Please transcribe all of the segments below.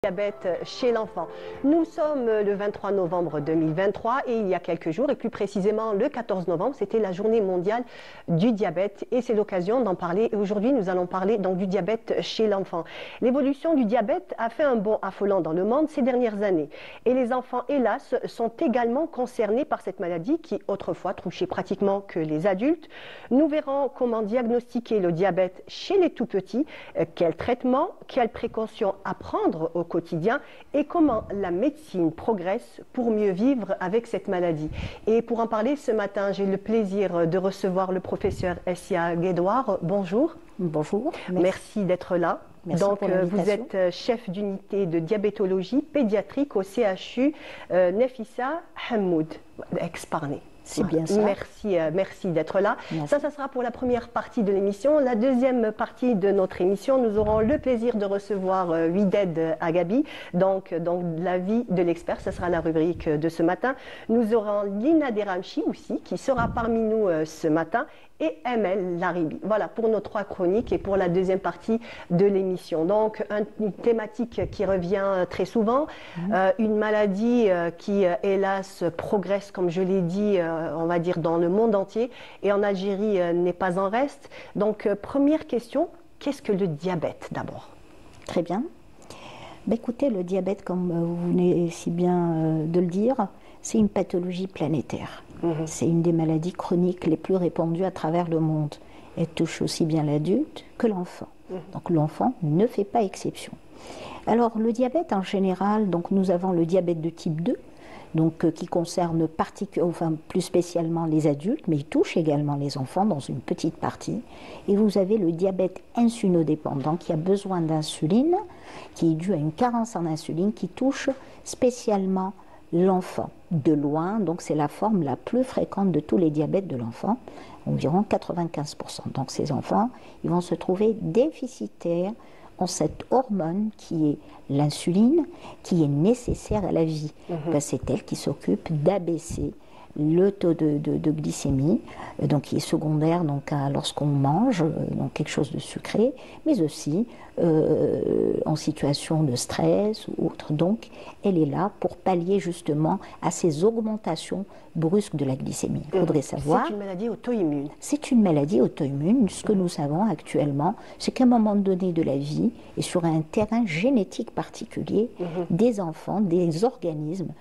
Diabète chez l'enfant. Nous sommes le 23 novembre 2023 et il y a quelques jours, et plus précisément le 14 novembre, c'était la journée mondiale du diabète et c'est l'occasion d'en parler. Et aujourd'hui, nous allons parler donc du diabète chez l'enfant. L'évolution du diabète a fait un bond affolant dans le monde ces dernières années. Et les enfants, hélas, sont également concernés par cette maladie qui autrefois touchait pratiquement que les adultes. Nous verrons comment diagnostiquer le diabète chez les tout-petits, quel traitement, quelles précautions à prendre au quotidien et comment la médecine progresse pour mieux vivre avec cette maladie. Et pour en parler ce matin, j'ai le plaisir de recevoir le professeur Essia Guédouard. Bonjour. Bonjour. Merci d'être là. Merci donc, pour vous êtes chef d'unité de diabétologie pédiatrique au CHU Nefissa Hamoud, ex-Parnay. C'est bien ça. Merci d'être là. Merci. Ça sera pour la première partie de l'émission. La deuxième partie de notre émission, nous aurons le plaisir de recevoir Wided Agabi, donc l'avis de l'expert. Ce sera la rubrique de ce matin. Nous aurons Lina Deramchi aussi, qui sera parmi nous ce matin, et ML Laribi. Voilà pour nos trois chroniques et pour la deuxième partie de l'émission. Donc, une thématique qui revient très souvent, une maladie qui, hélas, progresse, comme je l'ai dit, on va dire, dans le monde entier, et en Algérie n'est pas en reste. Donc, première question, qu'est-ce que le diabète d'abord? Très bien. Ben, écoutez, le diabète, comme vous venez si bien de le dire, c'est une pathologie planétaire. C'est une des maladies chroniques les plus répandues à travers le monde. Elle touche aussi bien l'adulte que l'enfant. Donc l'enfant ne fait pas exception. Alors le diabète en général, donc nous avons le diabète de type 2, donc, qui concerne plus spécialement les adultes, mais il touche également les enfants dans une petite partie. Et vous avez le diabète insulinodépendant qui a besoin d'insuline, qui est dû à une carence en insuline qui touche spécialement l'enfant. De loin, donc c'est la forme la plus fréquente de tous les diabètes de l'enfant, environ 95%. Donc ces enfants, ils vont se trouver déficitaires en cette hormone qui est l'insuline, qui est nécessaire à la vie. C'est elle qui s'occupe d'abaisser le taux de glycémie, donc qui est secondaire lorsqu'on mange donc quelque chose de sucré, mais aussi en situation de stress ou autre. Donc, elle est là pour pallier justement à ces augmentations brusques de la glycémie. Il faudrait savoir. C'est une maladie auto-immune. C'est une maladie auto-immune. Ce que nous savons actuellement, c'est qu'à un moment donné de la vie et sur un terrain génétique particulier, des enfants, des organismes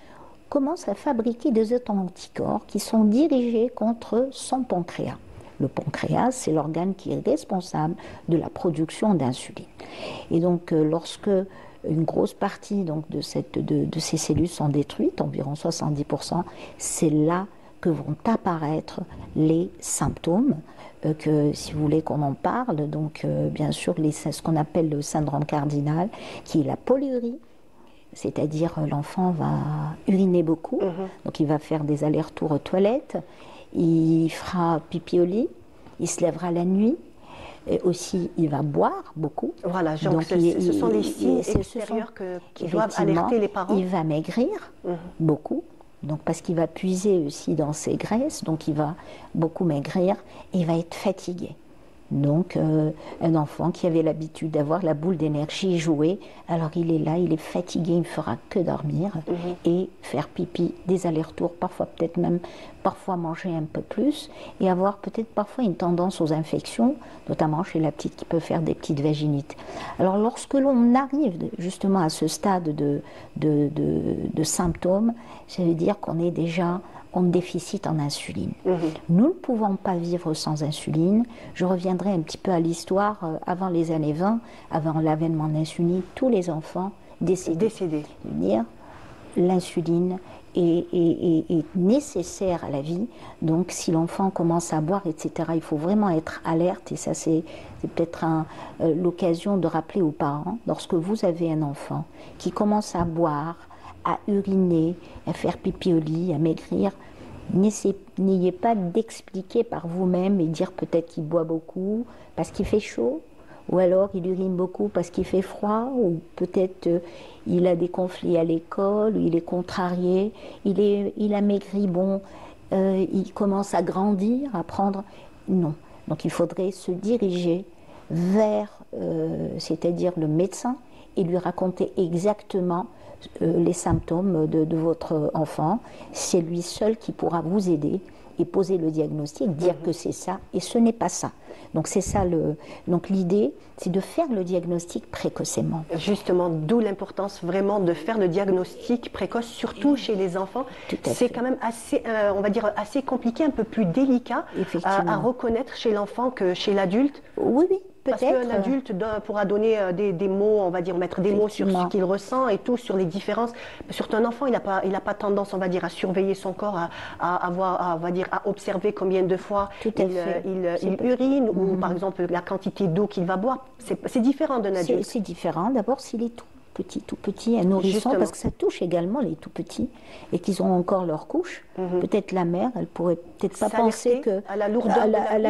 commence à fabriquer des anticorps qui sont dirigés contre son pancréas. Le pancréas, c'est l'organe qui est responsable de la production d'insuline. Et donc, lorsque une grosse partie de ces cellules sont détruites, environ 70%, c'est là que vont apparaître les symptômes, que si vous voulez qu'on en parle, donc bien sûr ce qu'on appelle le syndrome cardinal, qui est la polyurie. C'est-à-dire l'enfant va uriner beaucoup, donc il va faire des allers-retours aux toilettes, il fera pipi au lit, il se lèvera la nuit, et aussi il va boire beaucoup. Voilà, donc ce sont les signes extérieurs qui doivent alerter les parents. Il va maigrir beaucoup, donc parce qu'il va puiser aussi dans ses graisses, donc il va beaucoup maigrir et il va être fatigué. Donc, un enfant qui avait l'habitude d'avoir la boule d'énergie jouer, alors il est là, il est fatigué, il ne fera que dormir et faire pipi, des allers-retours, parfois manger un peu plus et avoir peut-être parfois une tendance aux infections, notamment chez la petite qui peut faire des petites vaginites. Alors, lorsque l'on arrive justement à ce stade de symptômes, ça veut dire qu'on est déjà en déficit en insuline. Nous ne pouvons pas vivre sans insuline. Je reviendrai un petit peu à l'histoire. Avant les années 20, avant l'avènement de l'insuline, tous les enfants décédaient. C'est-à-dire, l'insuline est nécessaire à la vie. Donc, si l'enfant commence à boire, etc., il faut vraiment être alerte. Et ça, c'est peut-être l'occasion de rappeler aux parents, lorsque vous avez un enfant qui commence à boire, à uriner, à faire pipi au lit, à maigrir, n'ayez pas d'expliquer par vous-même et dire peut-être qu'il boit beaucoup parce qu'il fait chaud, ou alors il urine beaucoup parce qu'il fait froid, ou peut-être il a des conflits à l'école, ou il est contrarié, il a maigri, il commence à grandir, à prendre... Non. Donc il faudrait se diriger vers, c'est-à-dire le médecin, et lui raconter exactement les symptômes de votre enfant. C'est lui seul qui pourra vous aider et poser le diagnostic, dire que c'est ça et ce n'est pas ça. Donc c'est ça donc l'idée, c'est de faire le diagnostic précocement. Justement, d'où l'importance vraiment de faire le diagnostic précoce, surtout chez les enfants. C'est quand même assez, on va dire, assez compliqué, un peu plus délicat à reconnaître chez l'enfant que chez l'adulte. Oui, oui. Parce qu'un adulte pourra donner des mots, on va dire, mettre des mots sur ce qu'il ressent et tout, sur les différences. Surtout un enfant, il n'a pas tendance, on va dire, à surveiller son corps, on va dire, à observer combien de fois il urine ou par exemple la quantité d'eau qu'il va boire. C'est différent d'un adulte. C'est différent. D'abord, s'il est tout petit, un nourrisson, parce que ça touche également les tout petits et qu'ils ont encore leur couche. Peut-être la mère, elle pourrait peut-être pas penser à la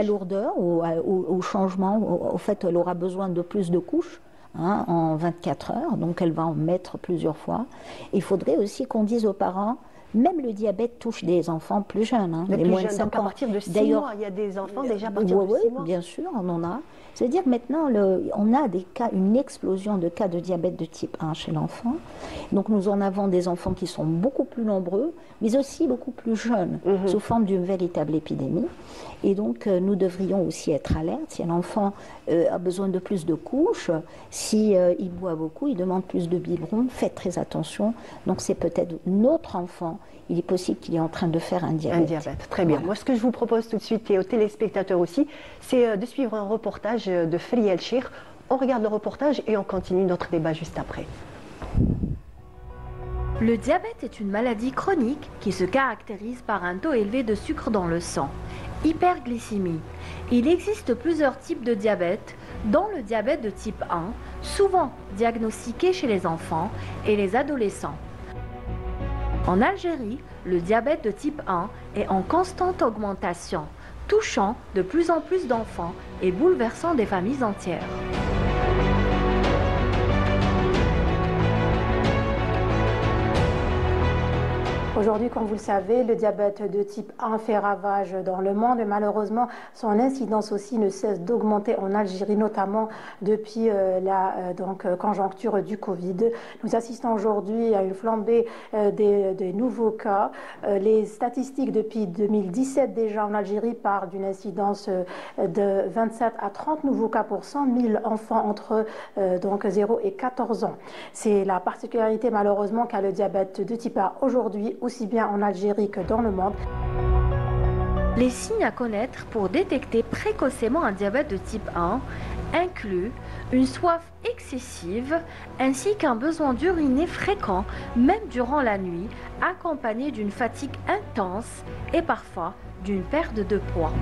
lourdeur, ou au changement. Au fait, elle aura besoin de plus de couches en 24 heures, donc elle va en mettre plusieurs fois. Il faudrait aussi qu'on dise aux parents, même le diabète touche des enfants plus jeunes, les moins de 5 ans. Donc à partir de 6 mois, il y a des enfants déjà à partir de 6 mois. Bien sûr, on en a. C'est-à-dire que maintenant, on a une explosion de cas de diabète de type 1 chez l'enfant. Donc nous en avons des enfants qui sont beaucoup plus nombreux, mais aussi beaucoup plus jeunes, sous forme d'une véritable épidémie. Et donc nous devrions aussi être alertes. Si un enfant a besoin de plus de couches, si il boit beaucoup, il demande plus de biberon, faites très attention. Donc c'est peut-être notre enfant. Il est possible qu'il est en train de faire un diabète. Un diabète, très bien. Voilà. Moi, ce que je vous propose tout de suite, et aux téléspectateurs aussi, c'est de suivre un reportage de Feri El Chir. On regarde le reportage et on continue notre débat juste après. Le diabète est une maladie chronique qui se caractérise par un taux élevé de sucre dans le sang, hyperglycémie. Il existe plusieurs types de diabète, dont le diabète de type 1, souvent diagnostiqué chez les enfants et les adolescents. En Algérie, le diabète de type 1 est en constante augmentation, touchant de plus en plus d'enfants et bouleversant des familles entières. Aujourd'hui, comme vous le savez, le diabète de type 1 fait ravage dans le monde et malheureusement, son incidence aussi ne cesse d'augmenter en Algérie, notamment depuis la conjoncture du Covid. Nous assistons aujourd'hui à une flambée des nouveaux cas. Les statistiques depuis 2017 déjà en Algérie parlent d'une incidence de 27 à 30 nouveaux cas pour 100 000 enfants entre 0 et 14 ans. C'est la particularité malheureusement qu'a le diabète de type 1 aujourd'hui, aussi bien en Algérie que dans le monde. Les signes à connaître pour détecter précocement un diabète de type 1 incluent une soif excessive ainsi qu'un besoin d'uriner fréquent, même durant la nuit, accompagné d'une fatigue intense et parfois d'une perte de poids.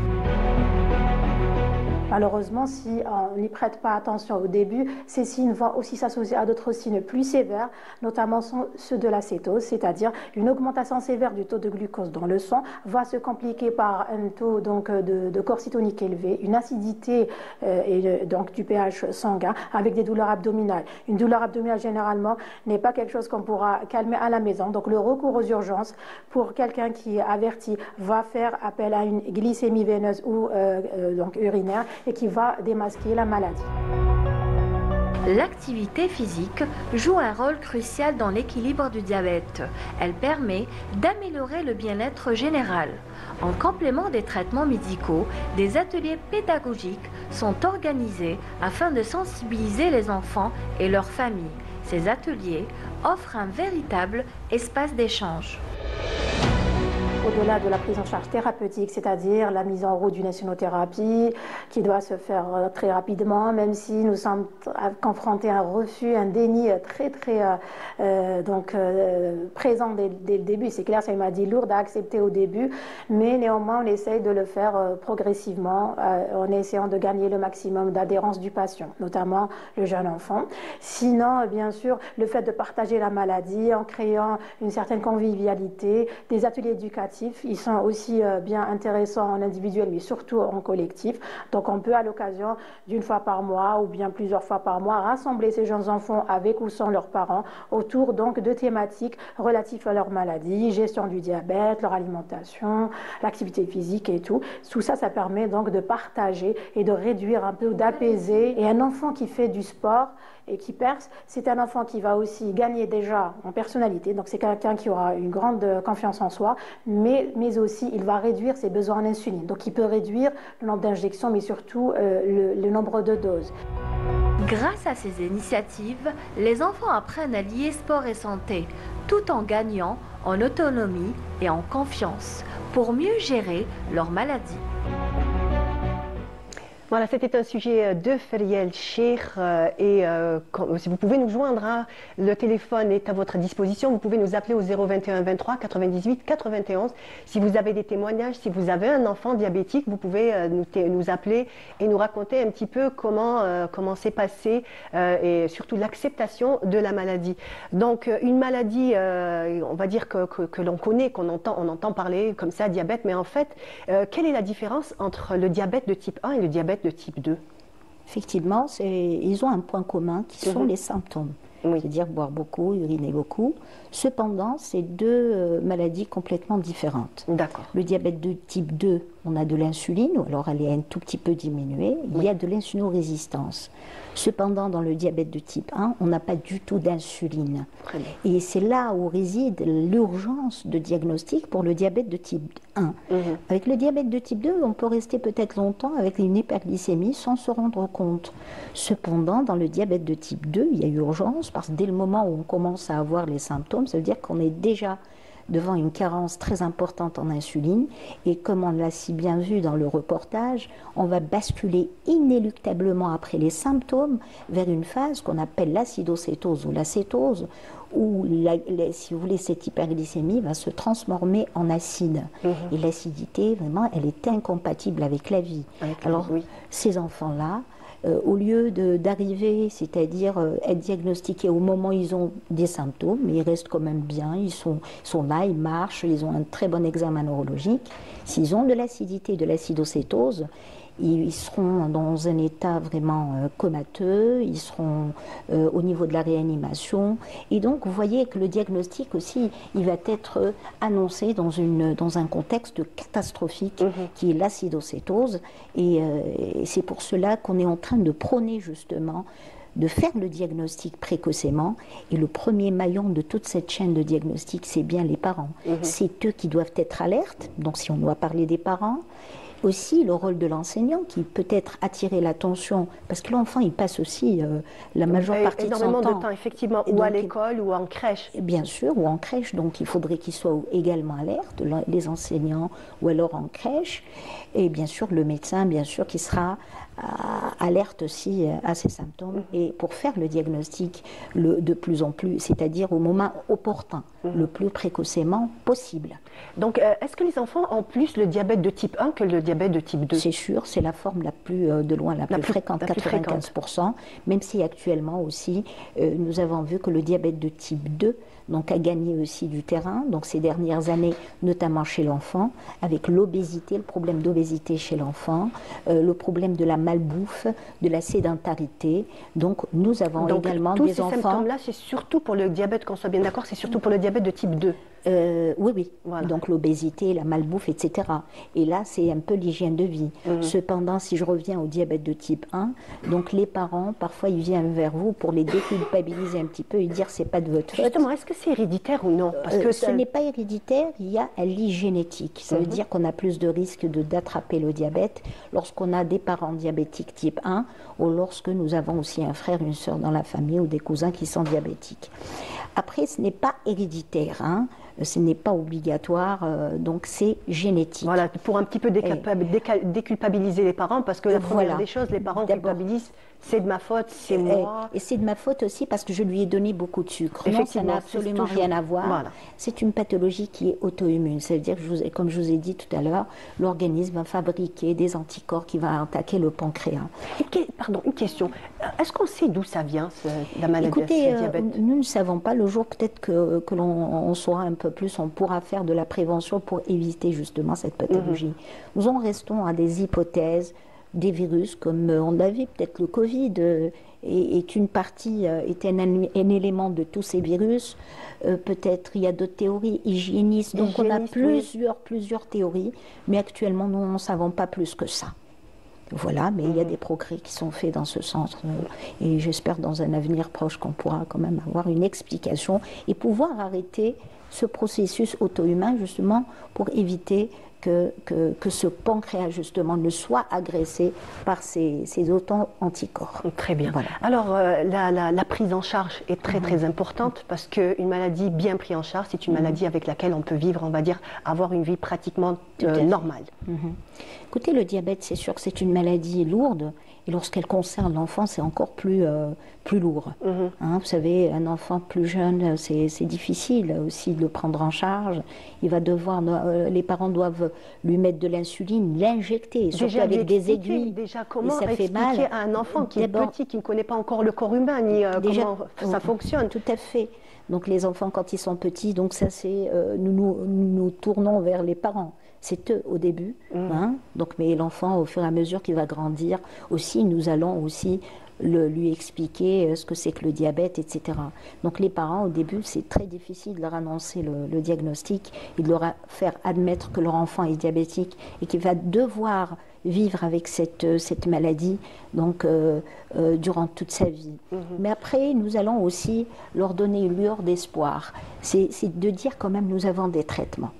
Malheureusement, si on n'y prête pas attention au début, ces signes vont aussi s'associer à d'autres signes plus sévères, notamment ceux de la cétose, c'est-à-dire une augmentation sévère du taux de glucose dans le sang, va se compliquer par un taux de corps cétonique élevé, une acidité et donc du pH sanguin, avec des douleurs abdominales. Une douleur abdominale, généralement, n'est pas quelque chose qu'on pourra calmer à la maison. Donc le recours aux urgences pour quelqu'un qui est averti va faire appel à une glycémie veineuse ou urinaire, et qui va démasquer la maladie. L'activité physique joue un rôle crucial dans l'équilibre du diabète. Elle permet d'améliorer le bien-être général. En complément des traitements médicaux, des ateliers pédagogiques sont organisés afin de sensibiliser les enfants et leurs familles. Ces ateliers offrent un véritable espace d'échange. Au-delà de la prise en charge thérapeutique, c'est-à-dire la mise en route d'une insunothérapie qui doit se faire très rapidement, même si nous sommes confrontés à un refus, un déni très présent dès le début. C'est clair, c'est une maladie lourde à accepter au début, mais néanmoins on essaye de le faire progressivement en essayant de gagner le maximum d'adhérence du patient, notamment le jeune enfant. Sinon, bien sûr, le fait de partager la maladie en créant une certaine convivialité, des ateliers éducatifs cumulatifs, ils sont aussi bien intéressants en individuel, mais surtout en collectif. Donc on peut à l'occasion d'une fois par mois ou bien plusieurs fois par mois rassembler ces jeunes enfants avec ou sans leurs parents autour donc de thématiques relatives à leur maladie, gestion du diabète, leur alimentation, l'activité physique et tout. Tout ça, ça permet donc de partager et de réduire un peu, d'apaiser. Et un enfant qui fait du sport et qui perce, c'est un enfant qui va aussi gagner déjà en personnalité. Donc c'est quelqu'un qui aura une grande confiance en soi, mais aussi il va réduire ses besoins en insuline. Donc il peut réduire le nombre d'injections, mais surtout le nombre de doses. Grâce à ces initiatives, les enfants apprennent à lier sport et santé, tout en gagnant en autonomie et en confiance pour mieux gérer leur maladie. Voilà, c'était un sujet de Feriel Cheikh si vous pouvez nous joindre, hein, le téléphone est à votre disposition. Vous pouvez nous appeler au 021 23 98 91. Si vous avez des témoignages, si vous avez un enfant diabétique, vous pouvez nous appeler et nous raconter un petit peu comment s'est passé et surtout l'acceptation de la maladie. Donc une maladie, on va dire que l'on connaît, on entend parler comme ça, diabète, mais en fait, quelle est la différence entre le diabète de type 1 et le diabète de type 2? Effectivement, ils ont un point commun qui sont les symptômes. Oui. C'est-à-dire boire beaucoup, uriner beaucoup. Cependant, c'est deux maladies complètement différentes. D'accord. Le diabète de type 2, on a de l'insuline, ou alors elle est un tout petit peu diminuée. Il y a de l'insulinorésistance. Cependant, dans le diabète de type 1, on n'a pas du tout d'insuline. Et c'est là où réside l'urgence de diagnostic pour le diabète de type 1. Avec le diabète de type 2, on peut rester peut-être longtemps avec une hyperglycémie sans se rendre compte. Cependant, dans le diabète de type 2, il y a urgence parce que dès le moment où on commence à avoir les symptômes, ça veut dire qu'on est déjà devant une carence très importante en insuline. Et comme on l'a si bien vu dans le reportage, on va basculer inéluctablement après les symptômes vers une phase qu'on appelle l'acidocétose ou l'acétose, où, si vous voulez, cette hyperglycémie va se transformer en acide. Et l'acidité, vraiment, elle est incompatible avec la vie. Alors, ces enfants-là, au lieu d'arriver, c'est-à-dire être diagnostiqués au moment où ils ont des symptômes, mais ils restent quand même bien, ils sont là, ils marchent, ils ont un très bon examen neurologique. S'ils ont de l'acidité, de l'acidocétose, ils seront dans un état vraiment comateux, ils seront au niveau de la réanimation. Et donc, vous voyez que le diagnostic aussi, il va être annoncé dans un contexte catastrophique qui est l'acidocétose. Et c'est pour cela qu'on est en train de prôner justement de faire le diagnostic précocement. Et le premier maillon de toute cette chaîne de diagnostic, c'est bien les parents. C'est eux qui doivent être alertes. Donc, si on doit parler des parents, aussi le rôle de l'enseignant qui peut être attirer l'attention, parce que l'enfant il passe aussi la majeure partie de son temps. Énormément de temps, effectivement, ou à l'école ou en crèche. Bien sûr, ou en crèche, donc il faudrait qu'ils soient également alertes, les enseignants ou alors en crèche, et bien sûr le médecin, bien sûr, qui sera alerte aussi à ces symptômes et pour faire le diagnostic de plus en plus, c'est-à-dire au moment opportun, le plus précocement possible. Donc, est-ce que les enfants ont plus le diabète de type 1 que le diabète de type 2? C'est sûr, c'est la forme la plus, de loin la plus fréquente, 95%, même si actuellement aussi, nous avons vu que le diabète de type 2 donc, a gagné aussi du terrain, donc ces dernières années, notamment chez l'enfant, avec l'obésité, le problème d'obésité chez l'enfant, le problème de la malbouffe, de la sédentarité. Donc, nous avons également des enfants... Tous ces symptômes-là, c'est surtout pour le diabète, qu'on soit bien d'accord, c'est surtout pour le diabète de type 2. Oui. Voilà. Donc l'obésité, la malbouffe, etc. Et là, c'est un peu l'hygiène de vie. Cependant, si je reviens au diabète de type 1, donc les parents, parfois, ils viennent vers vous pour les déculpabiliser un petit peu et dire c'est pas de votre faute. Justement, est-ce que c'est héréditaire ou non? Parce que ce n'est pas héréditaire, il y a un lit génétique. Ça veut dire qu'on a plus de risques d'attraper le diabète lorsqu'on a des parents diabétiques type 1 ou lorsque nous avons aussi un frère, une sœur dans la famille ou des cousins qui sont diabétiques. Après, ce n'est pas héréditaire, hein. Ce n'est pas obligatoire, donc c'est génétique. Voilà, pour un petit peu déculpabiliser les parents, parce que la première des choses, les parents culpabilisent, c'est de ma faute, c'est moi. Et c'est de ma faute aussi parce que je lui ai donné beaucoup de sucre. Non, ça n'a absolument rien à voir. Voilà. C'est une pathologie qui est auto-immune. C'est-à-dire, comme je vous ai dit tout à l'heure, l'organisme va fabriquer des anticorps qui vont attaquer le pancréas. Pardon, une question. Est-ce qu'on sait d'où ça vient, la maladie de ce diabète? Nous ne savons pas. Le jour peut-être que l'on saura un peu peu plus on pourra faire de la prévention pour éviter justement cette pathologie. Nous en restons à des hypothèses, des virus, comme on a vu, peut-être le Covid est une partie, est un élément de tous ces virus. Peut-être il y a d'autres théories hygiénistes. Donc on a plusieurs théories, mais actuellement nous n'en savons pas plus que ça. Voilà, mais il y a des progrès qui sont faits dans ce sens. Et j'espère dans un avenir proche qu'on pourra quand même avoir une explication et pouvoir arrêter ce processus auto-humain justement pour éviter que ce pancréas justement ne soit agressé par ces auto-anticorps. Très bien. Voilà. Alors la prise en charge est très importante parce qu'une maladie bien prise en charge, c'est une maladie avec laquelle on peut vivre, on va dire, avoir une vie pratiquement normale. Écoutez, le diabète, c'est sûr que c'est une maladie lourde. Et lorsqu'elle concerne l'enfant, c'est encore plus lourd. Vous savez, un enfant plus jeune, c'est difficile aussi de le prendre en charge. Il va devoir, les parents doivent lui mettre de l'insuline, l'injecter, surtout avec des aiguilles. Déjà, comment ça fait mal expliquer à un enfant qui est petit, qui ne connaît pas encore le corps humain, ni comment ça fonctionne? Tout à fait. Donc les enfants, quand ils sont petits, donc ça c'est, nous tournons vers les parents. C'est eux au début, donc, mais l'enfant, au fur et à mesure qu'il va grandir, aussi, nous allons aussi lui expliquer ce que c'est que le diabète, etc. Donc les parents, au début, c'est très difficile de leur annoncer le diagnostic et de leur faire admettre que leur enfant est diabétique et qu'il va devoir vivre avec cette maladie donc, durant toute sa vie. Mais après, nous allons aussi leur donner une lueur d'espoir. C'est de dire quand même, nous avons des traitements.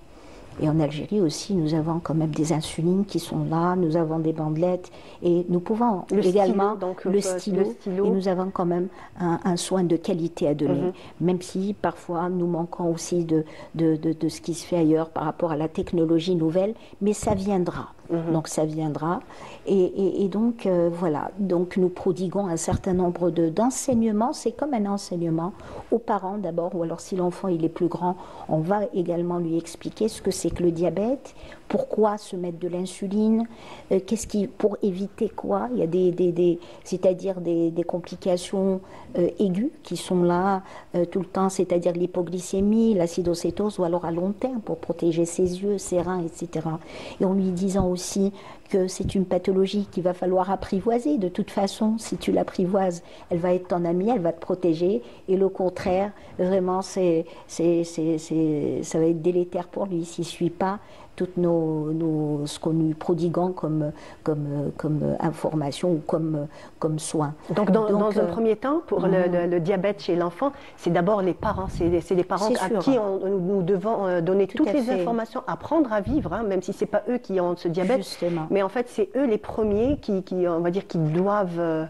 Et en Algérie aussi, nous avons quand même des insulines qui sont là, nous avons des bandelettes et nous pouvons également le stylo, et nous avons quand même un soin de qualité à donner, même si parfois nous manquons aussi de ce qui se fait ailleurs par rapport à la technologie nouvelle, mais ça viendra. Donc ça viendra et donc voilà, donc nous prodiguons un certain nombre d'enseignements. C'est comme un enseignement aux parents d'abord, ou alors si l'enfant il est plus grand, on va également lui expliquer ce que c'est que le diabète, pourquoi se mettre de l'insuline, pour éviter quoi. Il y a c'est-à-dire des complications aiguës qui sont là tout le temps, c'est-à-dire l'hypoglycémie, l'acidocétose, ou alors à long terme pour protéger ses yeux, ses reins, etc. Et en lui disant aussi que c'est une pathologie qu'il va falloir apprivoiser. De toute façon, si tu l'apprivoises, elle va être ton amie, elle va te protéger. Et le contraire, vraiment, ça va être délétère pour lui s'il ne suit pas toutes ce qu'on lui prodiguons comme information ou comme soin. Donc, dans un premier temps, pour le diabète chez l'enfant, c'est d'abord les parents. C'est les parents à qui nous devons donner toutes les informations, apprendre à vivre, même si ce n'est pas eux qui ont ce diabète. Justement. Mais en fait, c'est eux les premiers qui doivent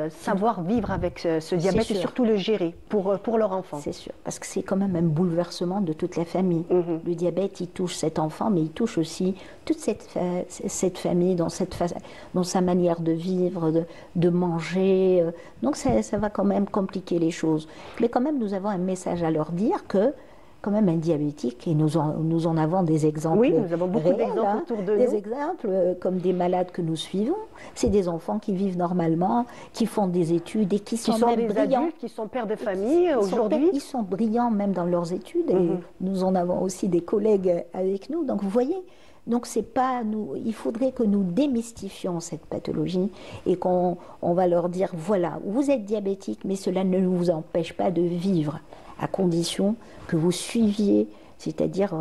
savoir vivre avec ce diabète et surtout le gérer pour leur enfant. C'est sûr, parce que c'est quand même un bouleversement de toute la famille. Le diabète, il touche cet enfant, mais il touche aussi toute cette famille dans sa manière de vivre, de manger. Donc ça va quand même compliquer les choses. Mais quand même, nous avons un message à leur dire que quand même un diabétique, et nous en avons des exemples. Oui, nous avons beaucoup d'exemples autour de nous. Des exemples comme des malades que nous suivons. C'est des enfants qui vivent normalement, qui font des études et qui sont même brillants. Adultes, qui sont pères de famille aujourd'hui. Ils sont brillants même dans leurs études. Et nous en avons aussi des collègues avec nous. Donc vous voyez, donc c'est pas nous. Il faudrait que nous démystifions cette pathologie et qu'on va leur dire voilà, vous êtes diabétique, mais cela ne vous empêche pas de vivre, à condition que vous suiviez, c'est-à-dire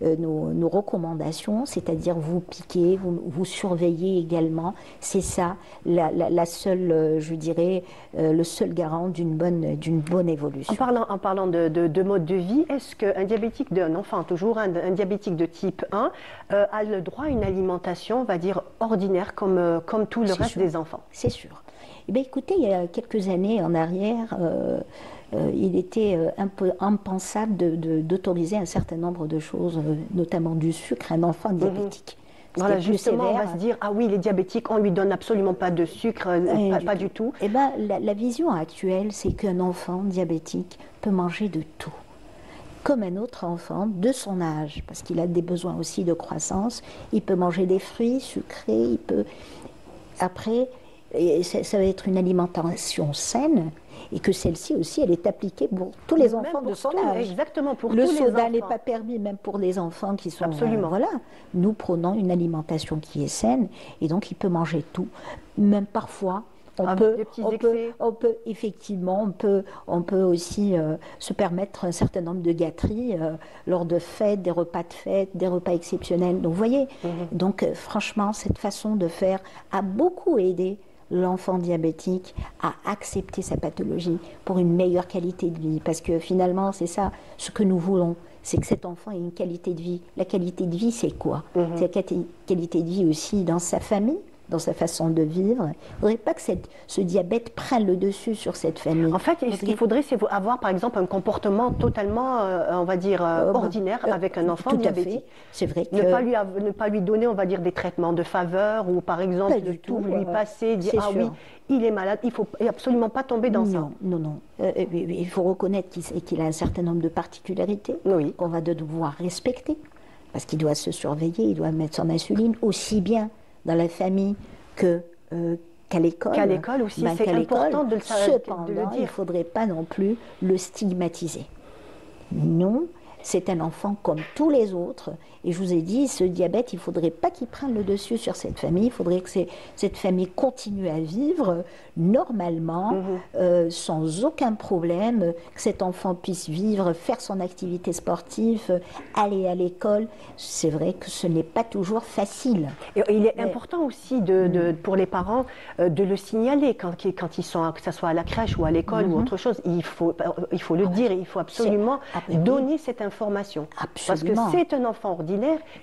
nos recommandations, c'est-à-dire vous piquez, vous surveillez également. C'est ça la seule, je dirais, le seul garant d'une bonne évolution. En parlant de mode de vie, est-ce qu'un diabétique d'un enfant, toujours un diabétique de type 1, a le droit à une alimentation, on va dire, ordinaire comme tout le reste des enfants? C'est sûr. Eh bien, écoutez, il y a quelques années en arrière, il était un peu impensable d'autoriser un certain nombre de choses, notamment du sucre à un enfant diabétique. Voilà, justement, on va se dire, ah oui, les diabétiques, on ne lui donne absolument pas de sucre, pas du tout. Eh bien, la vision actuelle, c'est qu'un enfant diabétique peut manger de tout, comme un autre enfant de son âge, parce qu'il a des besoins aussi de croissance. Il peut manger des fruits sucrés, il peut... Après... et ça va être une alimentation saine, et que celle-ci aussi, elle est appliquée pour tous les enfants de son âge. Exactement, pour le tous les soda enfants. n'est pas permis, même pour les enfants qui sont... Absolument. voilà. Nous prenons une alimentation qui est saine, et donc il peut manger tout. Même parfois, on peut effectivement, on peut aussi se permettre un certain nombre de gâteries lors de fêtes, des repas de fête, des repas exceptionnels. Donc vous voyez, donc franchement, cette façon de faire a beaucoup aidé l'enfant diabétique à accepter sa pathologie pour une meilleure qualité de vie. Parce que finalement, c'est ça ce que nous voulons, c'est que cet enfant ait une qualité de vie. La qualité de vie, c'est quoi? C'est la qualité de vie aussi dans sa famille, dans sa façon de vivre. Il ne faudrait pas que ce diabète prenne le dessus sur cette famille. En fait, ce qu'il faudrait, c'est avoir, par exemple, un comportement totalement, on va dire, ordinaire avec un enfant diabétique. C'est vrai que... Ne pas lui donner, on va dire, des traitements de faveur ou, par exemple, de tout lui passer, dire « Ah oui, il est malade », il ne faut absolument pas tomber dans ça. Non. Il faut reconnaître qu'il a un certain nombre de particularités qu'on va devoir respecter, parce qu'il doit se surveiller, il doit mettre son insuline aussi bien dans la famille qu'à l'école. Qu'à l'école aussi, c'est important de le dire. Cependant, il ne faudrait pas non plus le stigmatiser. Non, c'est un enfant comme tous les autres. Et je vous ai dit, ce diabète, il ne faudrait pas qu'il prenne le dessus sur cette famille. Il faudrait que cette famille continue à vivre normalement, sans aucun problème, que cet enfant puisse vivre, faire son activité sportive, aller à l'école. C'est vrai que ce n'est pas toujours facile. Et il est important aussi pour les parents de le signaler quand ils sont, que ce soit à la crèche ou à l'école ou autre chose. Il faut le dire, il faut absolument donner cette information. Absolument. Parce que c'est un enfant ordinaire,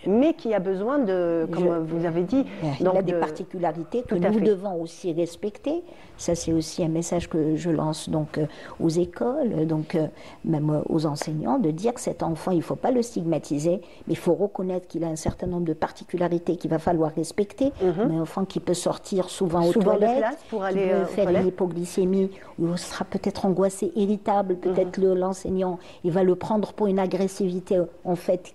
mais qui a besoin de, comme vous avez dit... Il a des particularités que nous devons aussi respecter. Ça, c'est aussi un message que je lance donc aux écoles, donc même aux enseignants, de dire que cet enfant, il ne faut pas le stigmatiser, mais il faut reconnaître qu'il a un certain nombre de particularités qu'il va falloir respecter. Un enfant qui peut sortir souvent aux toilettes, pour aller qui peut faire une hypoglycémie, ou sera peut-être angoissé, irritable, peut-être l'enseignant, il va le prendre pour une agressivité. En fait,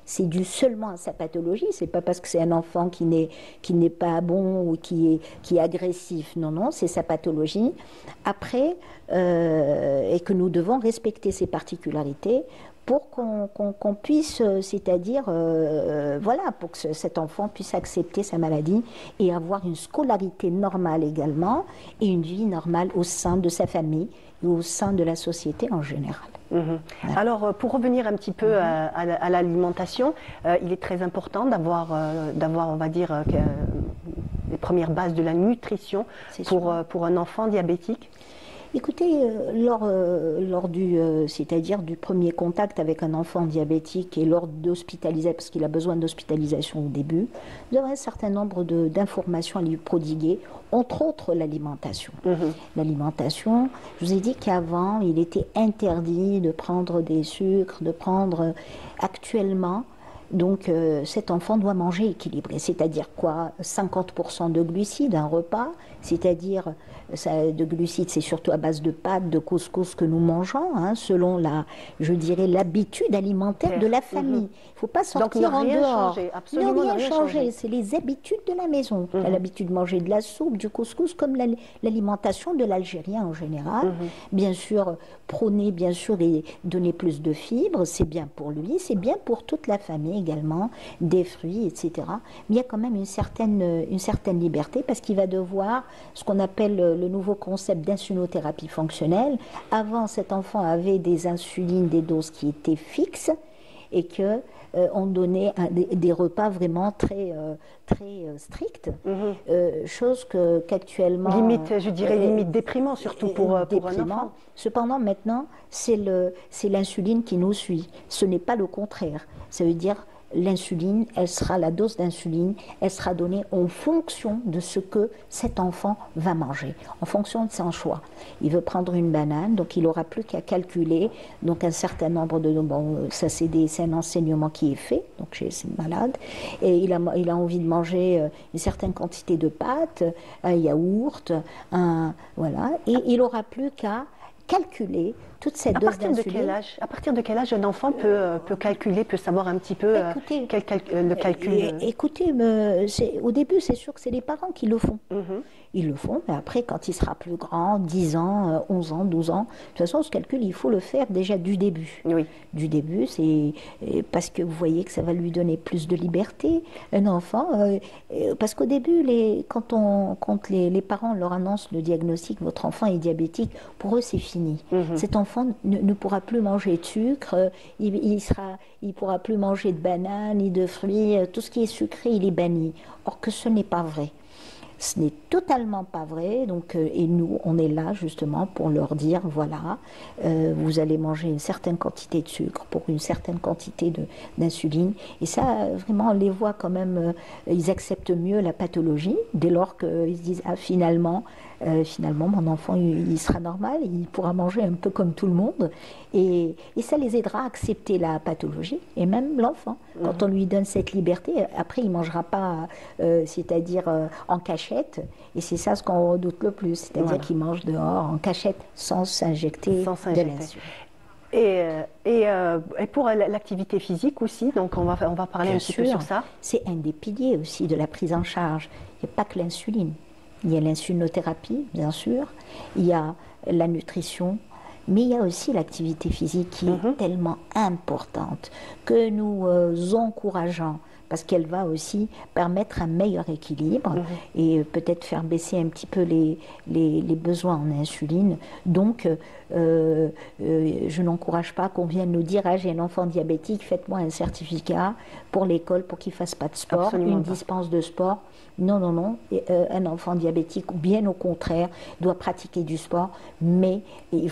c'est dû seulement à sa pathologie, c'est pas parce que c'est un enfant qui n'est pas bon ou qui est agressif, non, c'est sa pathologie. Après, et que nous devons respecter ses particularités pour qu'on puisse, c'est-à-dire, pour que cet enfant puisse accepter sa maladie et avoir une scolarité normale également et une vie normale au sein de sa famille et au sein de la société en général. Voilà. Alors, pour revenir un petit peu à l'alimentation, il est très important d'avoir, on va dire, les premières bases de la nutrition pour un enfant diabétique. Écoutez, lors c'est-à-dire du premier contact avec un enfant diabétique et lors d'hospitalisation, parce qu'il a besoin d'hospitalisation au début, vous avez un certain nombre d'informations à lui prodiguer, entre autres l'alimentation. L'alimentation, je vous ai dit qu'avant, il était interdit de prendre des sucres, actuellement, donc cet enfant doit manger équilibré, c'est-à-dire quoi? 50% de glucides, un repas, c'est-à-dire de glucides, c'est surtout à base de pâtes, de couscous que nous mangeons, selon l'habitude alimentaire de la famille. Il ne faut pas sortir en dehors. Absolument ne rien changer, c'est les habitudes de la maison. On a l'habitude de manger de la soupe, du couscous, comme l'alimentation de l'Algérien en général. Bien sûr, prôner, et donner plus de fibres, c'est bien pour lui, c'est bien pour toute la famille également, des fruits, etc. Mais il y a quand même une certaine liberté parce qu'il va devoir, ce qu'on appelle le nouveau concept d'insulinothérapie fonctionnelle. Avant, cet enfant avait des insulines, des doses qui étaient fixes et que on donnait des repas vraiment très stricts, chose qu'actuellement... limite déprimant, surtout pour un enfant. Cependant, maintenant, c'est l'insuline qui nous suit. Ce n'est pas le contraire. Ça veut dire l'insuline, la dose d'insuline, elle sera donnée en fonction de ce que cet enfant va manger, en fonction de son choix. Il veut prendre une banane, donc il n'aura plus qu'à calculer donc un certain nombre de... ça c'est un enseignement qui est fait, donc chez ces malades, et il a envie de manger une certaine quantité de pâtes, un yaourt, et il n'aura plus qu'à calculer toute cette dose d'insuline. À partir de quel âge un enfant peut calculer, peut savoir un petit peu le calcul Écoutez, au début, c'est sûr que c'est les parents qui le font. Ils le font, mais après, quand il sera plus grand, 10 ans, 11 ans, 12 ans, de toute façon, ce calcul, il faut le faire déjà du début. Oui. Du début, c'est parce que vous voyez que ça va lui donner plus de liberté. Un enfant, parce qu'au début, quand les parents leur annoncent le diagnostic, votre enfant est diabétique, pour eux, c'est fini. Cet enfant ne pourra plus manger de sucre, il pourra plus manger de bananes ni de fruits, tout ce qui est sucré, il est banni. Or que ce n'est pas vrai. Ce n'est totalement pas vrai, donc, et nous, on est là justement pour leur dire, voilà, vous allez manger une certaine quantité de sucre pour une certaine quantité d'insuline. Et ça, vraiment, on les voit quand même, ils acceptent mieux la pathologie, dès lors qu'ils se disent, ah, finalement, mon enfant, il sera normal, il pourra manger un peu comme tout le monde. Et ça les aidera à accepter la pathologie, et même l'enfant. Quand on lui donne cette liberté, après, il ne mangera pas, c'est-à-dire en cachette. Et c'est ça ce qu'on redoute le plus, c'est-à-dire qu'il mange dehors en cachette sans s'injecter de l'insuline. Et pour l'activité physique aussi, donc on va parler un petit peu sur ça. C'est un des piliers aussi de la prise en charge. Il n'y a pas que l'insuline. Il y a l'insulinothérapie, bien sûr. Il y a la nutrition. Mais il y a aussi l'activité physique qui est tellement importante que nous encourageons, parce qu'elle va aussi permettre un meilleur équilibre et peut-être faire baisser un petit peu les besoins en insuline. Donc, je n'encourage pas qu'on vienne nous dire « Ah, j'ai un enfant diabétique, faites-moi un certificat pour l'école pour qu'il ne fasse pas de sport, une dispense de sport ». Non, non, non. Un enfant diabétique, bien au contraire, doit pratiquer du sport, mais il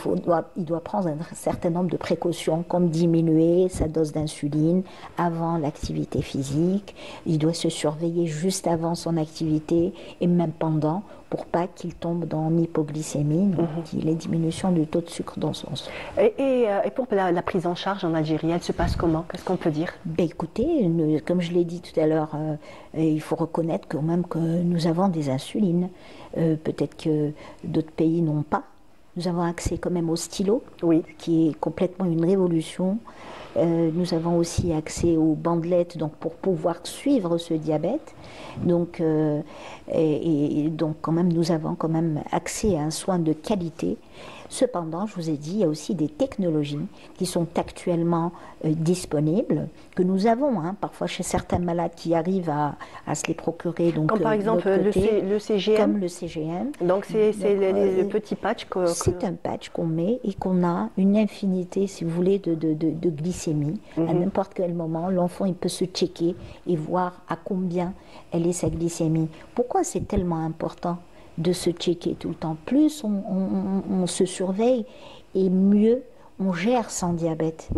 doit prendre un certain nombre de précautions, comme diminuer sa dose d'insuline avant l'activité physique. Il doit se surveiller juste avant son activité et même pendant, pour pas qu'il tombe dans l'hypoglycémie, donc qu'il ait diminution du taux de sucre dans son sang. Et pour la prise en charge en Algérie, elle se passe comment? Qu'est-ce qu'on peut dire? Ben écoutez, comme je l'ai dit tout à l'heure, il faut reconnaître quand même que nous avons des insulines. Peut-être que d'autres pays n'ont pas. Nous avons accès quand même au stylo, qui est complètement une révolution. Nous avons aussi accès aux bandelettes, donc pour pouvoir suivre ce diabète. Donc, et donc quand même, nous avons quand même accès à un soin de qualité. Cependant, je vous ai dit, il y a aussi des technologies qui sont actuellement disponibles, que nous avons parfois chez certains malades qui arrivent à se les procurer. Donc, comme par exemple le CGM. Comme le CGM. Donc c'est le petit patch c'est un patch qu'on met et qu'on a une infinité, si vous voulez, de glycémie. À n'importe quel moment, l'enfant il peut se checker et voir à combien elle est sa glycémie. Pourquoi c'est tellement important de se checker tout le temps? Plus on se surveille et mieux on gère son diabète.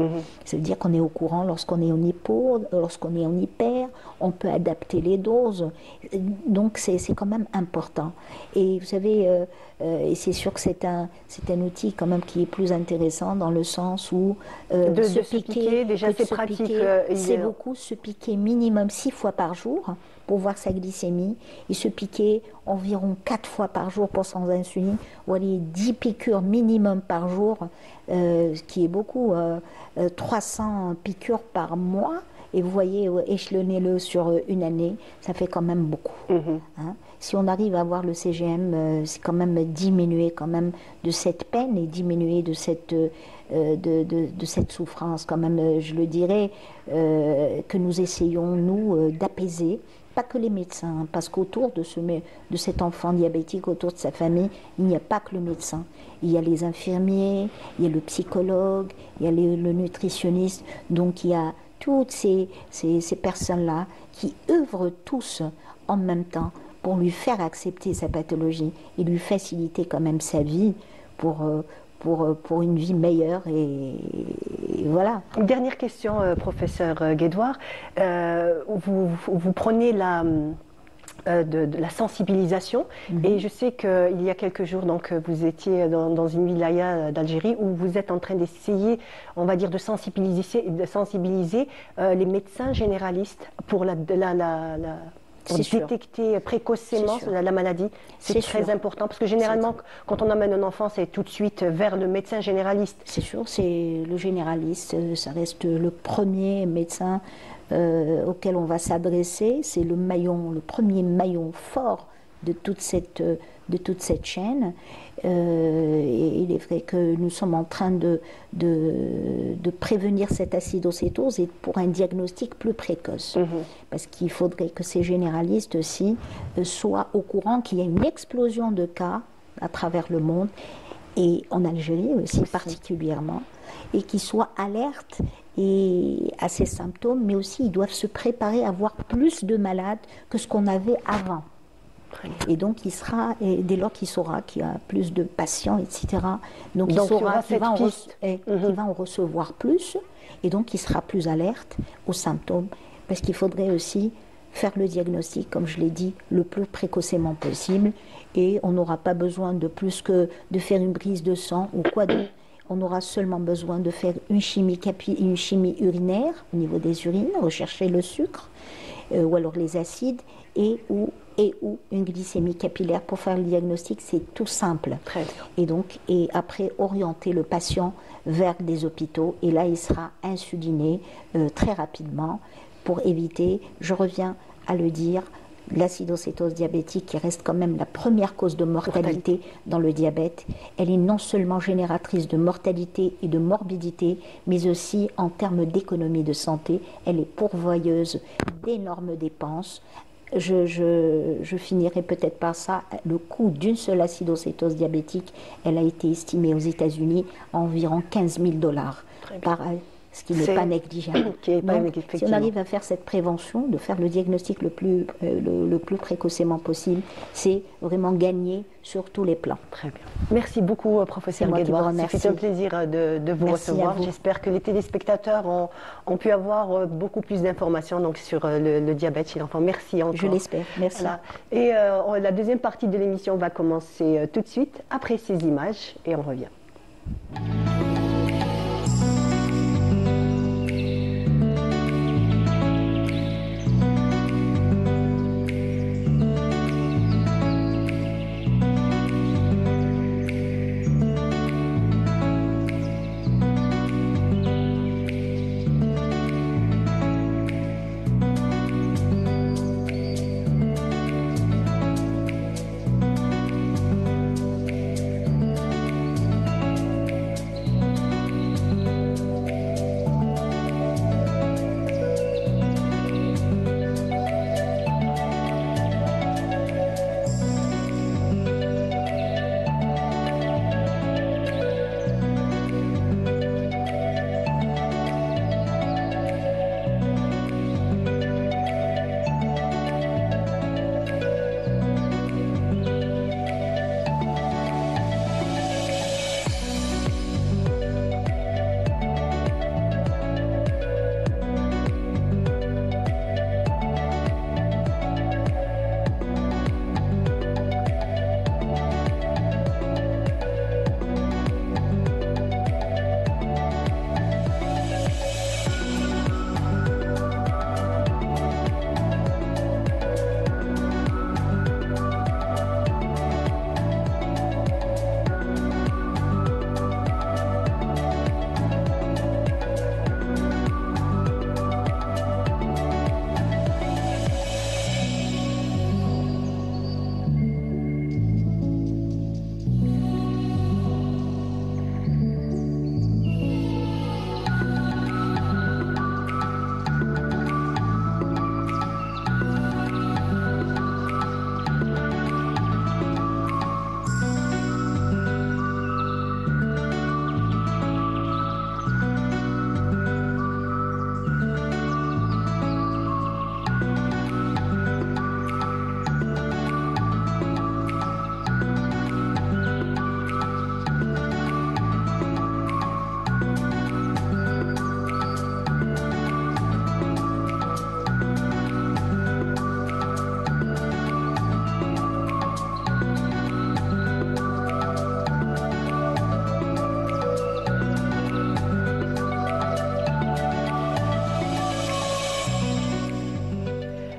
Ça veut dire qu'on est au courant lorsqu'on est en hypo, lorsqu'on est en hyper, on peut adapter les doses. Donc c'est quand même important. Et vous savez, et c'est sûr que c'est un outil quand même qui est plus intéressant dans le sens où se piquer, déjà c'est pratique. C'est beaucoup, se piquer minimum 6 fois par jour pour voir sa glycémie, et se piquer environ 4 fois par jour pour son insuline, ou aller 10 piqûres minimum par jour, ce qui est beaucoup, 300 piqûres par mois, et vous voyez, échelonnez-le sur une année, ça fait quand même beaucoup. Si on arrive à avoir le CGM, c'est quand même diminuer quand même de cette peine et diminuer de cette souffrance, quand même, je le dirais, que nous essayons, nous, d'apaiser. Pas que les médecins, parce qu'autour de cet enfant diabétique, autour de sa famille, il n'y a pas que le médecin. Il y a les infirmiers, il y a le psychologue, il y a le nutritionniste. Donc il y a toutes ces personnes-là qui œuvrent tous en même temps pour lui faire accepter sa pathologie et lui faciliter quand même sa vie pour une vie meilleure, et voilà. Une dernière question, professeur Guedouard. Vous prenez de la sensibilisation, et je sais qu'il y a quelques jours, donc, vous étiez dans une wilaya d'Algérie où vous êtes en train d'essayer, on va dire, de sensibiliser les médecins généralistes pour pour détecter précocement la maladie. C'est très important parce que généralement, quand on amène un enfant, c'est tout de suite vers le médecin généraliste. C'est sûr, c'est le généraliste, ça reste le premier médecin auquel on va s'adresser. C'est le premier maillon fort de toute cette chaîne. Et il est vrai que nous sommes en train de prévenir cette acidocétose et pour un diagnostic plus précoce. Parce qu'il faudrait que ces généralistes aussi soient au courant qu'il y a une explosion de cas à travers le monde et en Algérie aussi particulièrement, et qu'ils soient alertes à ces symptômes, mais aussi ils doivent se préparer à avoir plus de malades que ce qu'on avait avant. Et donc, dès lors qu'il saura qu'il y a plus de patients, etc., donc il saura qu'il va en recevoir plus, et donc il sera plus alerte aux symptômes, parce qu'il faudrait aussi faire le diagnostic, comme je l'ai dit, le plus précocement possible, et on n'aura pas besoin de plus que de faire une prise de sang ou quoi d'autre. On aura seulement besoin de faire une chimie urinaire au niveau des urines, rechercher le sucre, ou alors les acides, et ou une glycémie capillaire pour faire le diagnostic. C'est tout simple. Très bien. Et après orienter le patient vers des hôpitaux, et là il sera insuliné très rapidement pour éviter, je reviens à le dire, l'acidocétose diabétique, qui reste quand même la première cause de mortalité dans le diabète. Elle est non seulement génératrice de mortalité et de morbidité, mais aussi en termes d'économie de santé, elle est pourvoyeuse d'énormes dépenses. Je finirai peut-être par ça. Le coût d'une seule acidocétose diabétique, elle a été estimée aux États-Unis à environ 15 000 $, ce qui n'est pas négligeable. Donc, si on arrive à faire cette prévention, de faire le diagnostic le plus précocement possible, c'est vraiment gagner sur tous les plans. Très bien. Merci beaucoup, professeur Guedouard. C'est un plaisir de vous recevoir. J'espère que les téléspectateurs ont pu avoir beaucoup plus d'informations sur le diabète chez l'enfant. Merci encore. Je l'espère. Merci. Voilà. Et la deuxième partie de l'émission va commencer tout de suite, après ces images, et on revient.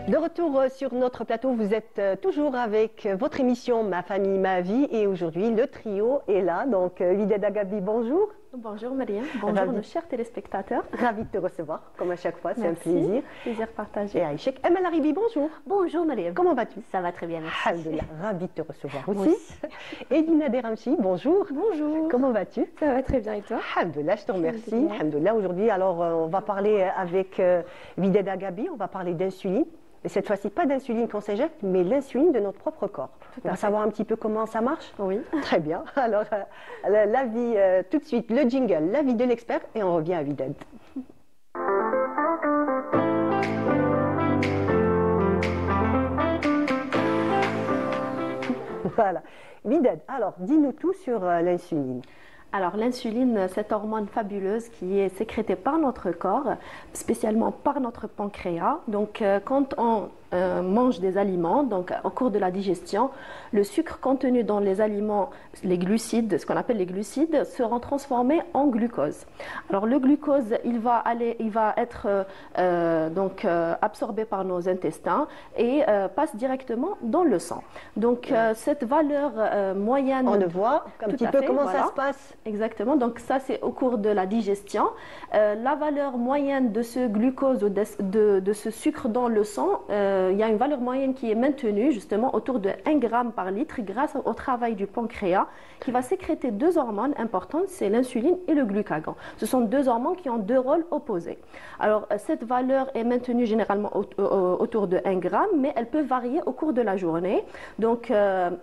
De retour sur notre plateau, vous êtes toujours avec votre émission Ma famille, ma vie, et aujourd'hui le trio est là. Donc Wideda Gabi, bonjour. Bonjour Mariam, bonjour nos chers téléspectateurs. Ravi de te recevoir, comme à chaque fois, c'est un plaisir. Plaisir partagé. Et Aïchek Emel Aribi, bonjour. Bonjour Mariam. Comment vas-tu? Ça va très bien, merci. Alhamdulillah, ravi de te recevoir aussi. Et Dina Deramchi, bonjour. Bonjour. Comment vas-tu? Ça va très bien et toi? Alhamdulillah, je te remercie. Alhamdulillah, aujourd'hui, alors on va parler avec Wideda Gabi, on va parler d'insuline. Et cette fois-ci, pas d'insuline qu'on s'injecte, mais l'insuline de notre propre corps. On va savoir un petit peu comment ça marche? Oui. Très bien. Alors, l'avis, tout de suite, le jingle, l'avis de l'expert, et on revient à Wided. Voilà. Wided, alors, dis-nous tout sur l'insuline. Alors l'insuline, cette hormone fabuleuse qui est sécrétée par notre corps, spécialement par notre pancréas. Donc quand on mange des aliments, donc au cours de la digestion, le sucre contenu dans les aliments, les glucides, ce qu'on appelle les glucides, seront transformés en glucose. Alors le glucose, il va être absorbé par nos intestins et passe directement dans le sang. Donc cette valeur moyenne... On le voit un petit peu comment ça se passe. Exactement, donc ça c'est au cours de la digestion. La valeur moyenne de ce glucose ou de ce sucre dans le sang, il y a une valeur moyenne qui est maintenue justement autour de 1 g par litre grâce au travail du pancréas qui va sécréter 2 hormones importantes, c'est l'insuline et le glucagon. Ce sont 2 hormones qui ont 2 rôles opposés. Alors cette valeur est maintenue généralement autour de 1 g, mais elle peut varier au cours de la journée. Donc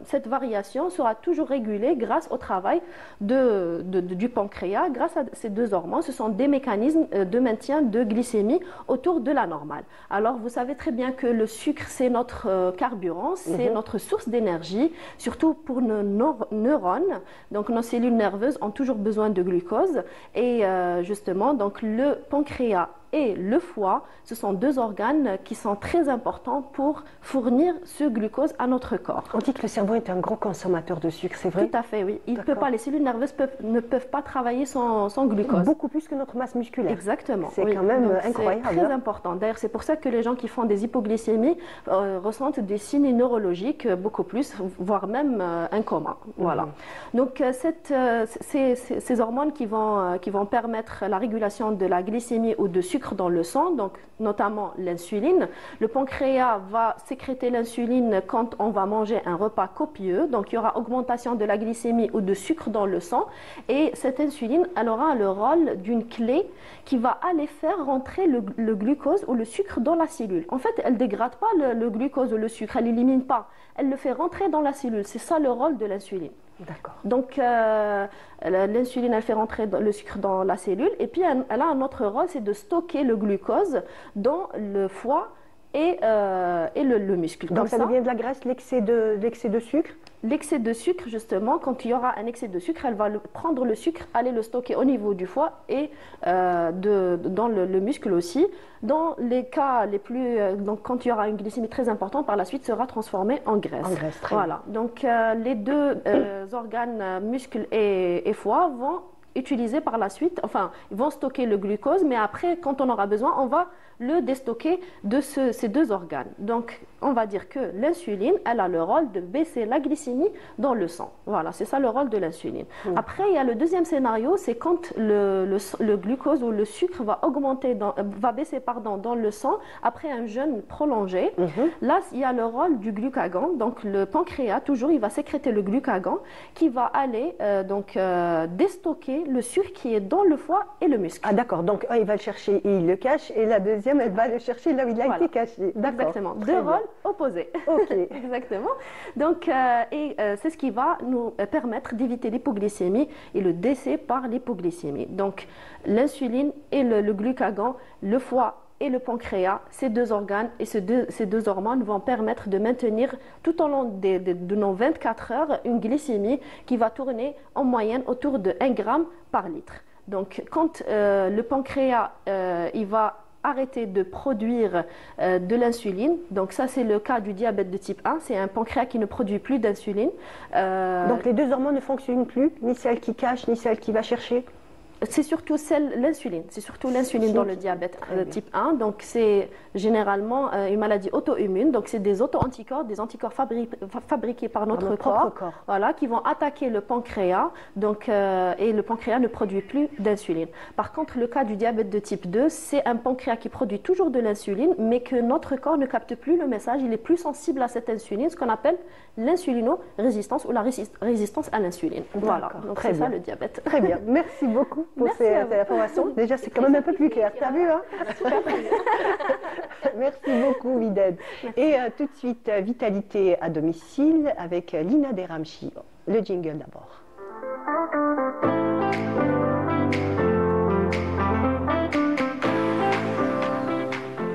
cette variation sera toujours régulée grâce au travail du pancréas, grâce à ces 2 hormones. Ce sont des mécanismes de maintien de glycémie autour de la normale. Alors vous savez très bien que le sucre c'est notre carburant, c'est notre source d'énergie, surtout pour nos neurones. Donc nos cellules nerveuses ont toujours besoin de glucose et justement donc le pancréas et le foie, ce sont 2 organes qui sont très importants pour fournir ce glucose à notre corps. On dit que le cerveau est un gros consommateur de sucre, c'est vrai? Tout à fait, oui. Les cellules nerveuses ne peuvent pas travailler sans glucose. Beaucoup plus que notre masse musculaire. Exactement. C'est quand même incroyable. C'est très important. D'ailleurs, c'est pour ça que les gens qui font des hypoglycémies ressentent des signes neurologiques beaucoup plus, voire même un coma. Voilà. Donc, ces hormones qui vont permettre la régulation de la glycémie ou de sucre dans le sang, donc notamment l'insuline. Le pancréas va sécréter l'insuline quand on va manger un repas copieux, donc il y aura augmentation de la glycémie ou de sucre dans le sang, et cette insuline, elle aura le rôle d'une clé qui va aller faire rentrer le glucose ou le sucre dans la cellule. En fait, elle ne dégrade pas le glucose ou le sucre, elle l'élimine pas, elle le fait rentrer dans la cellule. C'est ça le rôle de l'insuline. D'accord. Donc l'insuline, elle fait rentrer le sucre dans la cellule et puis elle a un autre rôle, c'est de stocker le glucose dans le foie et le muscle. Donc ça devient de la graisse, l'excès de sucre? L'excès de sucre, justement, quand il y aura un excès de sucre, elle va prendre le sucre, aller le stocker au niveau du foie et dans le muscle aussi. Dans les cas les plus... donc quand il y aura une glycémie très importante, par la suite sera transformée en graisse. En graisse, très voilà. Donc les 2 organes, muscles et foie, vont utiliser par la suite, enfin, ils vont stocker le glucose, mais après, quand on aura besoin, on va le déstocker de ces 2 organes. Donc, on va dire que l'insuline, elle a le rôle de baisser la glycémie dans le sang. Voilà, c'est ça le rôle de l'insuline. Après, il y a le deuxième scénario, c'est quand le glucose ou le sucre va baisser dans le sang après un jeûne prolongé. Là, il y a le rôle du glucagon. Donc, le pancréas, toujours, il va sécréter le glucagon qui va aller déstocker le sucre qui est dans le foie et le muscle. Ah d'accord, donc il va le chercher et il le cache, et la deuxième, elle va le chercher là où il a été caché. Exactement, 2 rôles opposés. Ok. Exactement. Donc, c'est ce qui va nous permettre d'éviter l'hypoglycémie et le décès par l'hypoglycémie. Donc, l'insuline et le glucagon, le foie et le pancréas, ces 2 organes et ces deux hormones vont permettre de maintenir tout au long de nos 24 heures une glycémie qui va tourner en moyenne autour de 1 g par litre. Donc quand le pancréas il va arrêter de produire de l'insuline, donc ça c'est le cas du diabète de type 1, c'est un pancréas qui ne produit plus d'insuline. Donc les 2 hormones ne fonctionnent plus, ni celle qui cache, ni celle qui va chercher? c'est surtout l'insuline. C'est surtout l'insuline dans le diabète type 1. Donc, c'est généralement une maladie auto-immune. Donc, c'est des auto-anticorps, des anticorps fabriqués par notre corps. Voilà, qui vont attaquer le pancréas. Donc, et le pancréas ne produit plus d'insuline. Par contre, le cas du diabète de type 2, c'est un pancréas qui produit toujours de l'insuline, mais que notre corps ne capte plus le message. Il est plus sensible à cette insuline, ce qu'on appelle l'insulino-résistance ou la résistance à l'insuline. Voilà, donc c'est ça le diabète. Très bien, merci beaucoup pour cette information. Déjà, c'est quand même un peu plus clair, tu as vu, hein? Merci beaucoup, Wided. Et tout de suite, vitalité à domicile avec Lina Deramchi. Le jingle d'abord.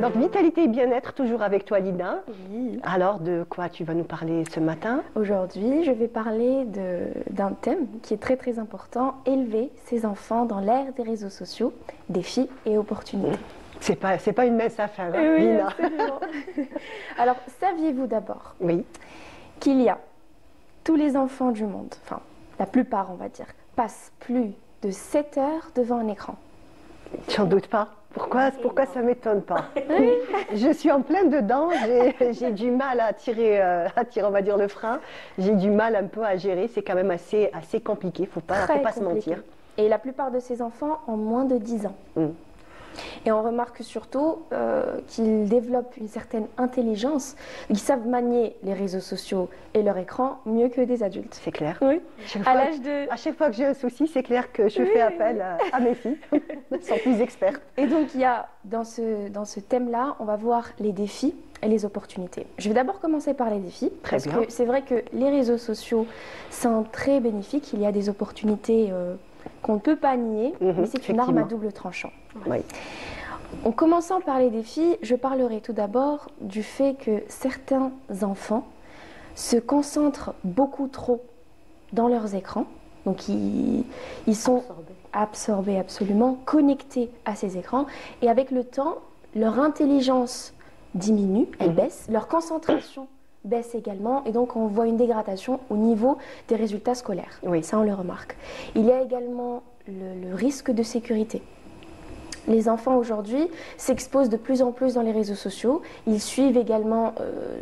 Donc, vitalité et bien-être, toujours avec toi, Lina. Oui. Alors, de quoi tu vas nous parler ce matin? Aujourd'hui, je vais parler d'un thème qui est très très important, élever ses enfants dans l'ère des réseaux sociaux, défis et opportunités. C'est pas une mince affaire, hein, oui, Lina. Absolument. Alors, saviez-vous d'abord qu'il y a tous les enfants du monde, enfin, la plupart, on va dire, passent plus de 7 heures devant un écran? J'en doute pas. Pourquoi ça ne m'étonne pas? Je suis en plein dedans, j'ai du mal à tirer, on va dire, le frein. J'ai du mal un peu à gérer, c'est quand même assez compliqué, faut pas se mentir. Et la plupart de ces enfants ont moins de 10 ans. Et on remarque surtout qu'ils développent une certaine intelligence. Ils savent manier les réseaux sociaux et leur écran mieux que des adultes. C'est clair. Oui. À chaque fois que j'ai un souci, c'est clair que je fais appel à mes filles. Elles sont plus expertes. Et donc, il y a, dans ce thème-là, on va voir les défis et les opportunités. Je vais d'abord commencer par les défis. Parce que c'est vrai que les réseaux sociaux sont très bénéfiques. Il y a des opportunités qu'on ne peut pas nier, mais c'est une arme à double tranchant. Oui. En commençant par les défis, je parlerai tout d'abord du fait que certains enfants se concentrent beaucoup trop dans leurs écrans. Donc ils sont absorbés absolument, connectés à ces écrans. Et avec le temps, leur intelligence diminue, elle baisse, leur concentration baisse également, et donc on voit une dégradation au niveau des résultats scolaires. Oui. Ça, on le remarque. Il y a également le risque de sécurité. Les enfants aujourd'hui s'exposent de plus en plus dans les réseaux sociaux. Ils suivent également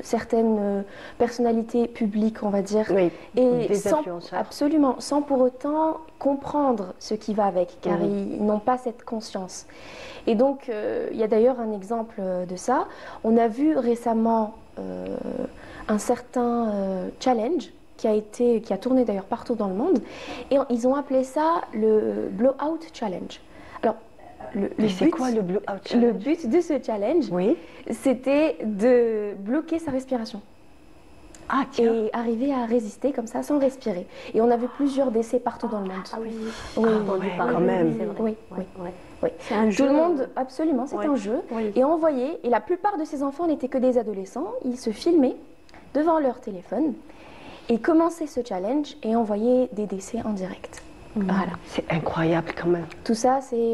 certaines personnalités publiques, on va dire, et des influenceurs. Absolument, sans pour autant comprendre ce qui va avec, car ils n'ont pas cette conscience. Et donc, il y a d'ailleurs un exemple de ça. On a vu récemment un certain challenge qui a tourné d'ailleurs partout dans le monde, et ils ont appelé ça le Blowout Challenge. Alors, c'est quoi le Blowout Challenge? Le but de ce challenge, c'était de bloquer sa respiration. Ah, tiens. Et arriver à résister comme ça sans respirer. Et on a vu plusieurs décès partout dans le monde. Ah oui, quand même. Oui. C'est un jeu. Tout le monde, absolument, c'est un jeu. Et on voyait, et la plupart de ces enfants n'étaient que des adolescents, ils se filmaient devant leur téléphone et commençaient ce challenge et envoyaient des décès en direct. Voilà. C'est incroyable quand même. Tout ça, c'est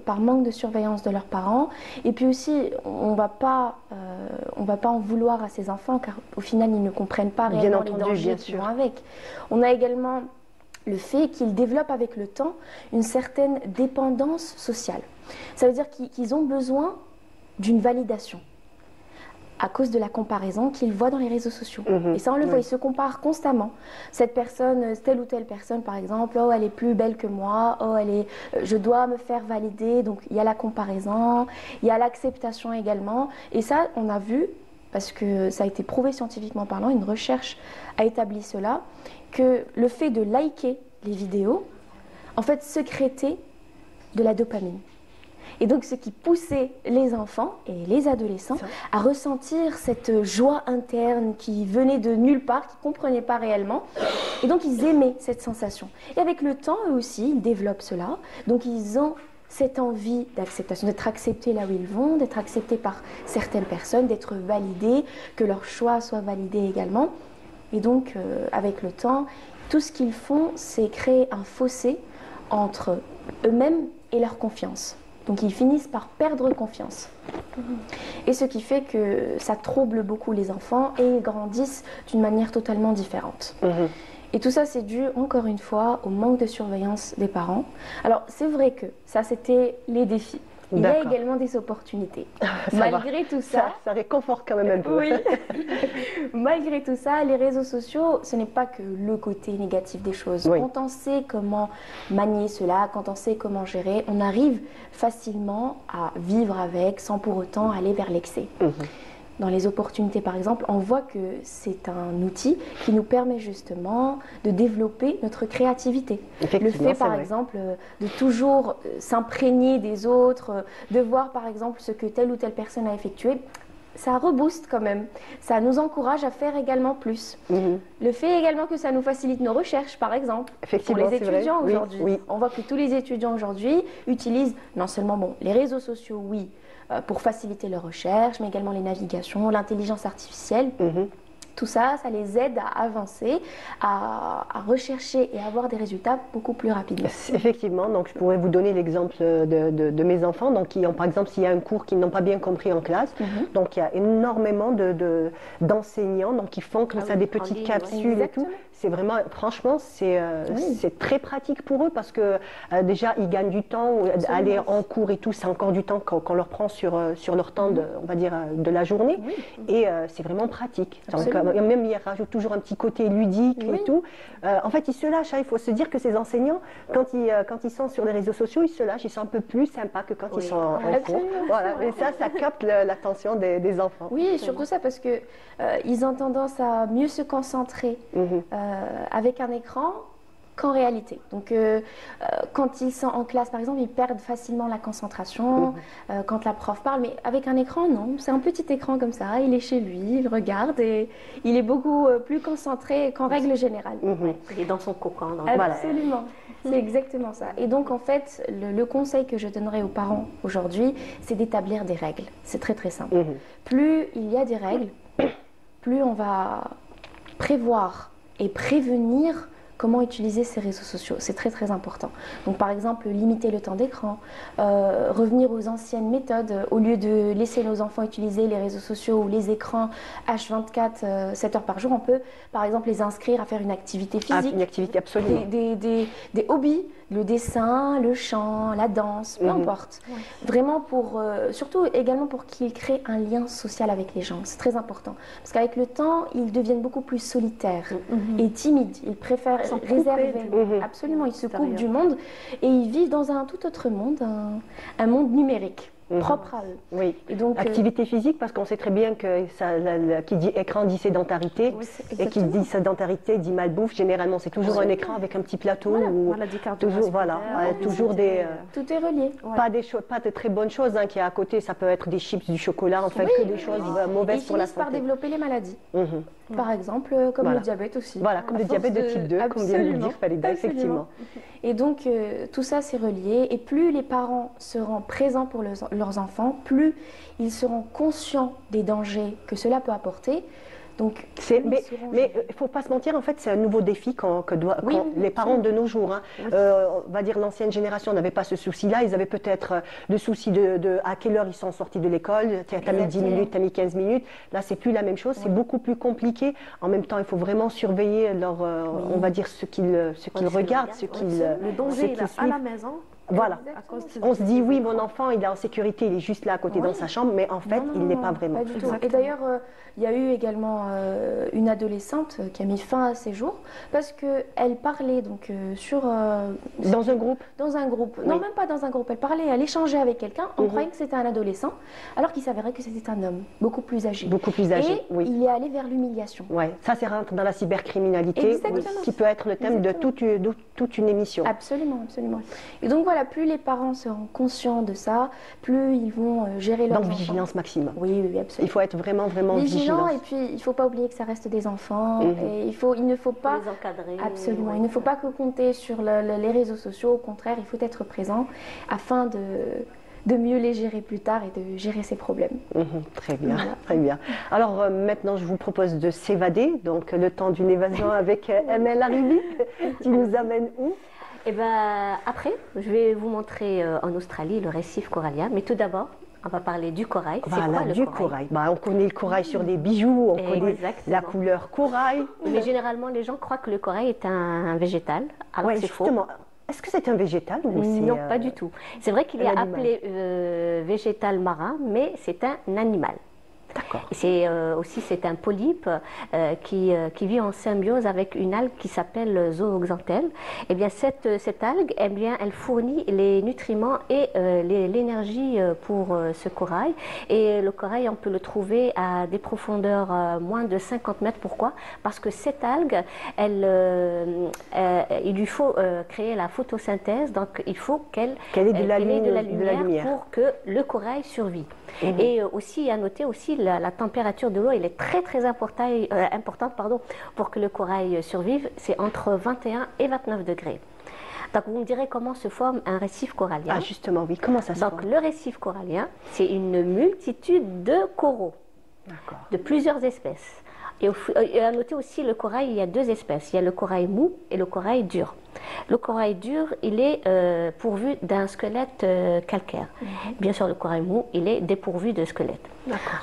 par manque de surveillance de leurs parents. Et puis aussi, on va pas en vouloir à ces enfants, car au final, ils ne comprennent pas réellement les dangers qui vont avec. On a également le fait qu'ils développent avec le temps une certaine dépendance sociale. Ça veut dire qu'ils ont besoin d'une validation à cause de la comparaison qu'ils voient dans les réseaux sociaux. Et ça, on le voit, ils se comparent constamment. Cette personne, telle ou telle personne, par exemple, oh, elle est plus belle que moi, oh, je dois me faire valider. Donc, il y a la comparaison, il y a l'acceptation également. Et ça, on a vu, parce que ça a été prouvé scientifiquement parlant, une recherche a établi cela, que le fait de liker les vidéos, en fait, sécrétait de la dopamine. Et donc, ce qui poussait les enfants et les adolescents à ressentir cette joie interne qui venait de nulle part, qu'ils ne comprenaient pas réellement. Et donc, ils aimaient cette sensation. Et avec le temps, eux aussi, ils développent cela. Donc, ils ont cette envie d'acceptation, d'être acceptés là où ils vont, d'être acceptés par certaines personnes, d'être validés, que leur choix soit validé également. Et donc, avec le temps, tout ce qu'ils font, c'est créer un fossé entre eux-mêmes et leur confiance. Donc ils finissent par perdre confiance. Et ce qui fait que ça trouble beaucoup les enfants et ils grandissent d'une manière totalement différente. Et tout ça, c'est dû, encore une fois, au manque de surveillance des parents. Alors, c'est vrai que ça, c'était les défis. Il y a également des opportunités. Malgré tout ça... Ça réconforte quand même un peu. Oui. Malgré tout ça, les réseaux sociaux, ce n'est pas que le côté négatif des choses. Oui. Quand on sait comment manier cela, quand on sait comment gérer, on arrive facilement à vivre avec sans pour autant aller vers l'excès. Dans les opportunités, par exemple, on voit que c'est un outil qui nous permet justement de développer notre créativité. Le fait, par exemple, de toujours s'imprégner des autres, de voir, par exemple, ce que telle ou telle personne a effectué, ça rebooste quand même. Ça nous encourage à faire également plus. Le fait également que ça nous facilite nos recherches, par exemple, pour les étudiants aujourd'hui. On voit que tous les étudiants aujourd'hui utilisent non seulement les réseaux sociaux, pour faciliter leurs recherches, mais également les navigations, l'intelligence artificielle. Tout ça, ça les aide à avancer, à rechercher et à avoir des résultats beaucoup plus rapidement. Effectivement, donc je pourrais vous donner l'exemple de mes enfants, donc qui ont, par exemple, s'il y a un cours qu'ils n'ont pas bien compris en classe, donc il y a énormément d'enseignants qui font comme ça des petites capsules et tout. C'est vraiment, franchement, c'est très pratique pour eux parce que déjà, ils gagnent du temps, aller en cours et tout, c'est encore du temps qu'on leur prend sur leur temps, on va dire, de la journée. Et c'est vraiment pratique. Donc, même, ils rajoutent toujours un petit côté ludique et tout. En fait, ils se lâchent. Il faut se dire que ces enseignants, quand ils sont sur les réseaux sociaux, ils se lâchent. Ils sont un peu plus sympas que quand ils sont en cours. Voilà. Et ça capte l'attention des enfants. Oui, et surtout ça parce que ils ont tendance à mieux se concentrer avec un écran qu'en réalité. Donc, quand ils sont en classe, par exemple, ils perdent facilement la concentration quand la prof parle. Mais avec un écran, non. C'est un petit écran comme ça. Il est chez lui, il regarde et il est beaucoup plus concentré qu'en règle générale. Il est dans son cocon. Absolument. C'est exactement ça. Et donc, en fait, le conseil que je donnerais aux parents aujourd'hui, c'est d'établir des règles. C'est très, très simple. Plus il y a des règles, plus on va prévoir et prévenir comment utiliser ces réseaux sociaux. C'est très très important. Donc par exemple, limiter le temps d'écran, revenir aux anciennes méthodes, au lieu de laisser nos enfants utiliser les réseaux sociaux ou les écrans H24, 7 heures par jour, on peut par exemple les inscrire à faire une activité physique. Une activité absolument. Des hobbies, le dessin, le chant, la danse, peu importe. Vraiment surtout également pour qu'ils créent un lien social avec les gens. C'est très important. Parce qu'avec le temps, ils deviennent beaucoup plus solitaires et timides. Ils préfèrent réserver. Absolument, ils se coupent du monde et ils vivent dans un tout autre monde, un monde numérique. Propre à eux. Oui. Et donc, activité physique, parce qu'on sait très bien que qui dit écran dit sédentarité, et qui dit sédentarité dit malbouffe. Généralement, c'est toujours un écran avec un petit plateau ou toujours des. Tout est relié. Pas de très bonnes choses qui est à côté. Ça peut être des chips, du chocolat, enfin que des choses mauvaises pour la santé. Ils finissent par développer les maladies. Par exemple, comme le diabète aussi. Voilà, comme le diabète de type 2, comme vient de le dire Falida, effectivement. Et donc, tout ça, c'est relié. Et plus les parents seront présents pour leurs enfants, plus ils seront conscients des dangers que cela peut apporter. Donc, mais il ne faut pas se mentir, en fait, c'est un nouveau défi les parents de nos jours. On va dire l'ancienne génération n'avait pas ce souci-là. Ils avaient peut-être le souci de à quelle heure ils sont sortis de l'école. Tu as mis 10 minutes, tu as mis 15 minutes. Là, c'est plus la même chose. C'est beaucoup plus compliqué. En même temps, il faut vraiment surveiller on va dire ce qu'ils regardent, le danger il est à la maison. Voilà. On se dit oui, mon enfant, il est en sécurité, il est juste là à côté dans sa chambre, mais en fait, il n'est pas vraiment. Pas du tout. Et d'ailleurs, il y a eu également une adolescente qui a mis fin à ses jours parce qu'elle parlait dans un groupe. Dans un groupe. Non, même pas dans un groupe. Elle parlait, elle échangeait avec quelqu'un. On croyait que c'était un adolescent, alors qu'il s'avérait que c'était un homme, beaucoup plus âgé. Beaucoup plus âgé. Et il est allé vers l'humiliation. Ouais. Ça rentre dans la cybercriminalité, qui peut être le thème de toute une émission. Absolument, absolument. Et donc voilà, plus les parents seront conscients de ça, plus ils vont gérer leurs enfants. Donc vigilance maximum. Oui, absolument. Il faut être vraiment vigilant. Et puis il ne faut pas oublier que ça reste des enfants. Et il ne faut pas les encadrer. Absolument. Il ne faut pas que compter sur les réseaux sociaux. Au contraire, il faut être présent afin de mieux les gérer plus tard et de gérer ces problèmes. Très bien, très bien. Alors maintenant, je vous propose de s'évader. Donc le temps d'une évasion avec ML Arribi. Tu nous amènes où? Eh bien, après, je vais vous montrer en Australie le récif corallien. Mais tout d'abord, On va parler du corail. Voilà, quoi, du corail. Bah, on connaît le corail sur des bijoux, on connaît la couleur corail. Mais généralement, les gens croient que le corail est un végétal, alors c'est faux. Est-ce que c'est un végétal ou Non, pas du tout. C'est vrai qu'il est appelé végétal marin, mais c'est un animal. D'accord. C'est un polype qui vit en symbiose avec une algue qui s'appelle zooxanthelle. Eh bien, cette algue, eh bien, elle fournit les nutriments et l'énergie pour ce corail. Et le corail, on peut le trouver à des profondeurs moins de 50 mètres. Pourquoi? Parce que cette algue, il lui faut créer la photosynthèse. Donc, il faut qu'elle ait de la lumière pour que le corail survive. Et aussi, à noter aussi, la température de l'eau, elle est très importante pour que le corail survive. C'est entre 21 et 29 degrés. Donc vous me direz comment se forme un récif corallien. Ah justement, oui, comment ça se forme? Donc le récif corallien, c'est une multitude de coraux, de plusieurs espèces. Et à noter aussi, le corail, il y a deux espèces. Il y a le corail mou et le corail dur. Le corail dur, il est pourvu d'un squelette calcaire. Bien sûr, le corail mou, il est dépourvu de squelette.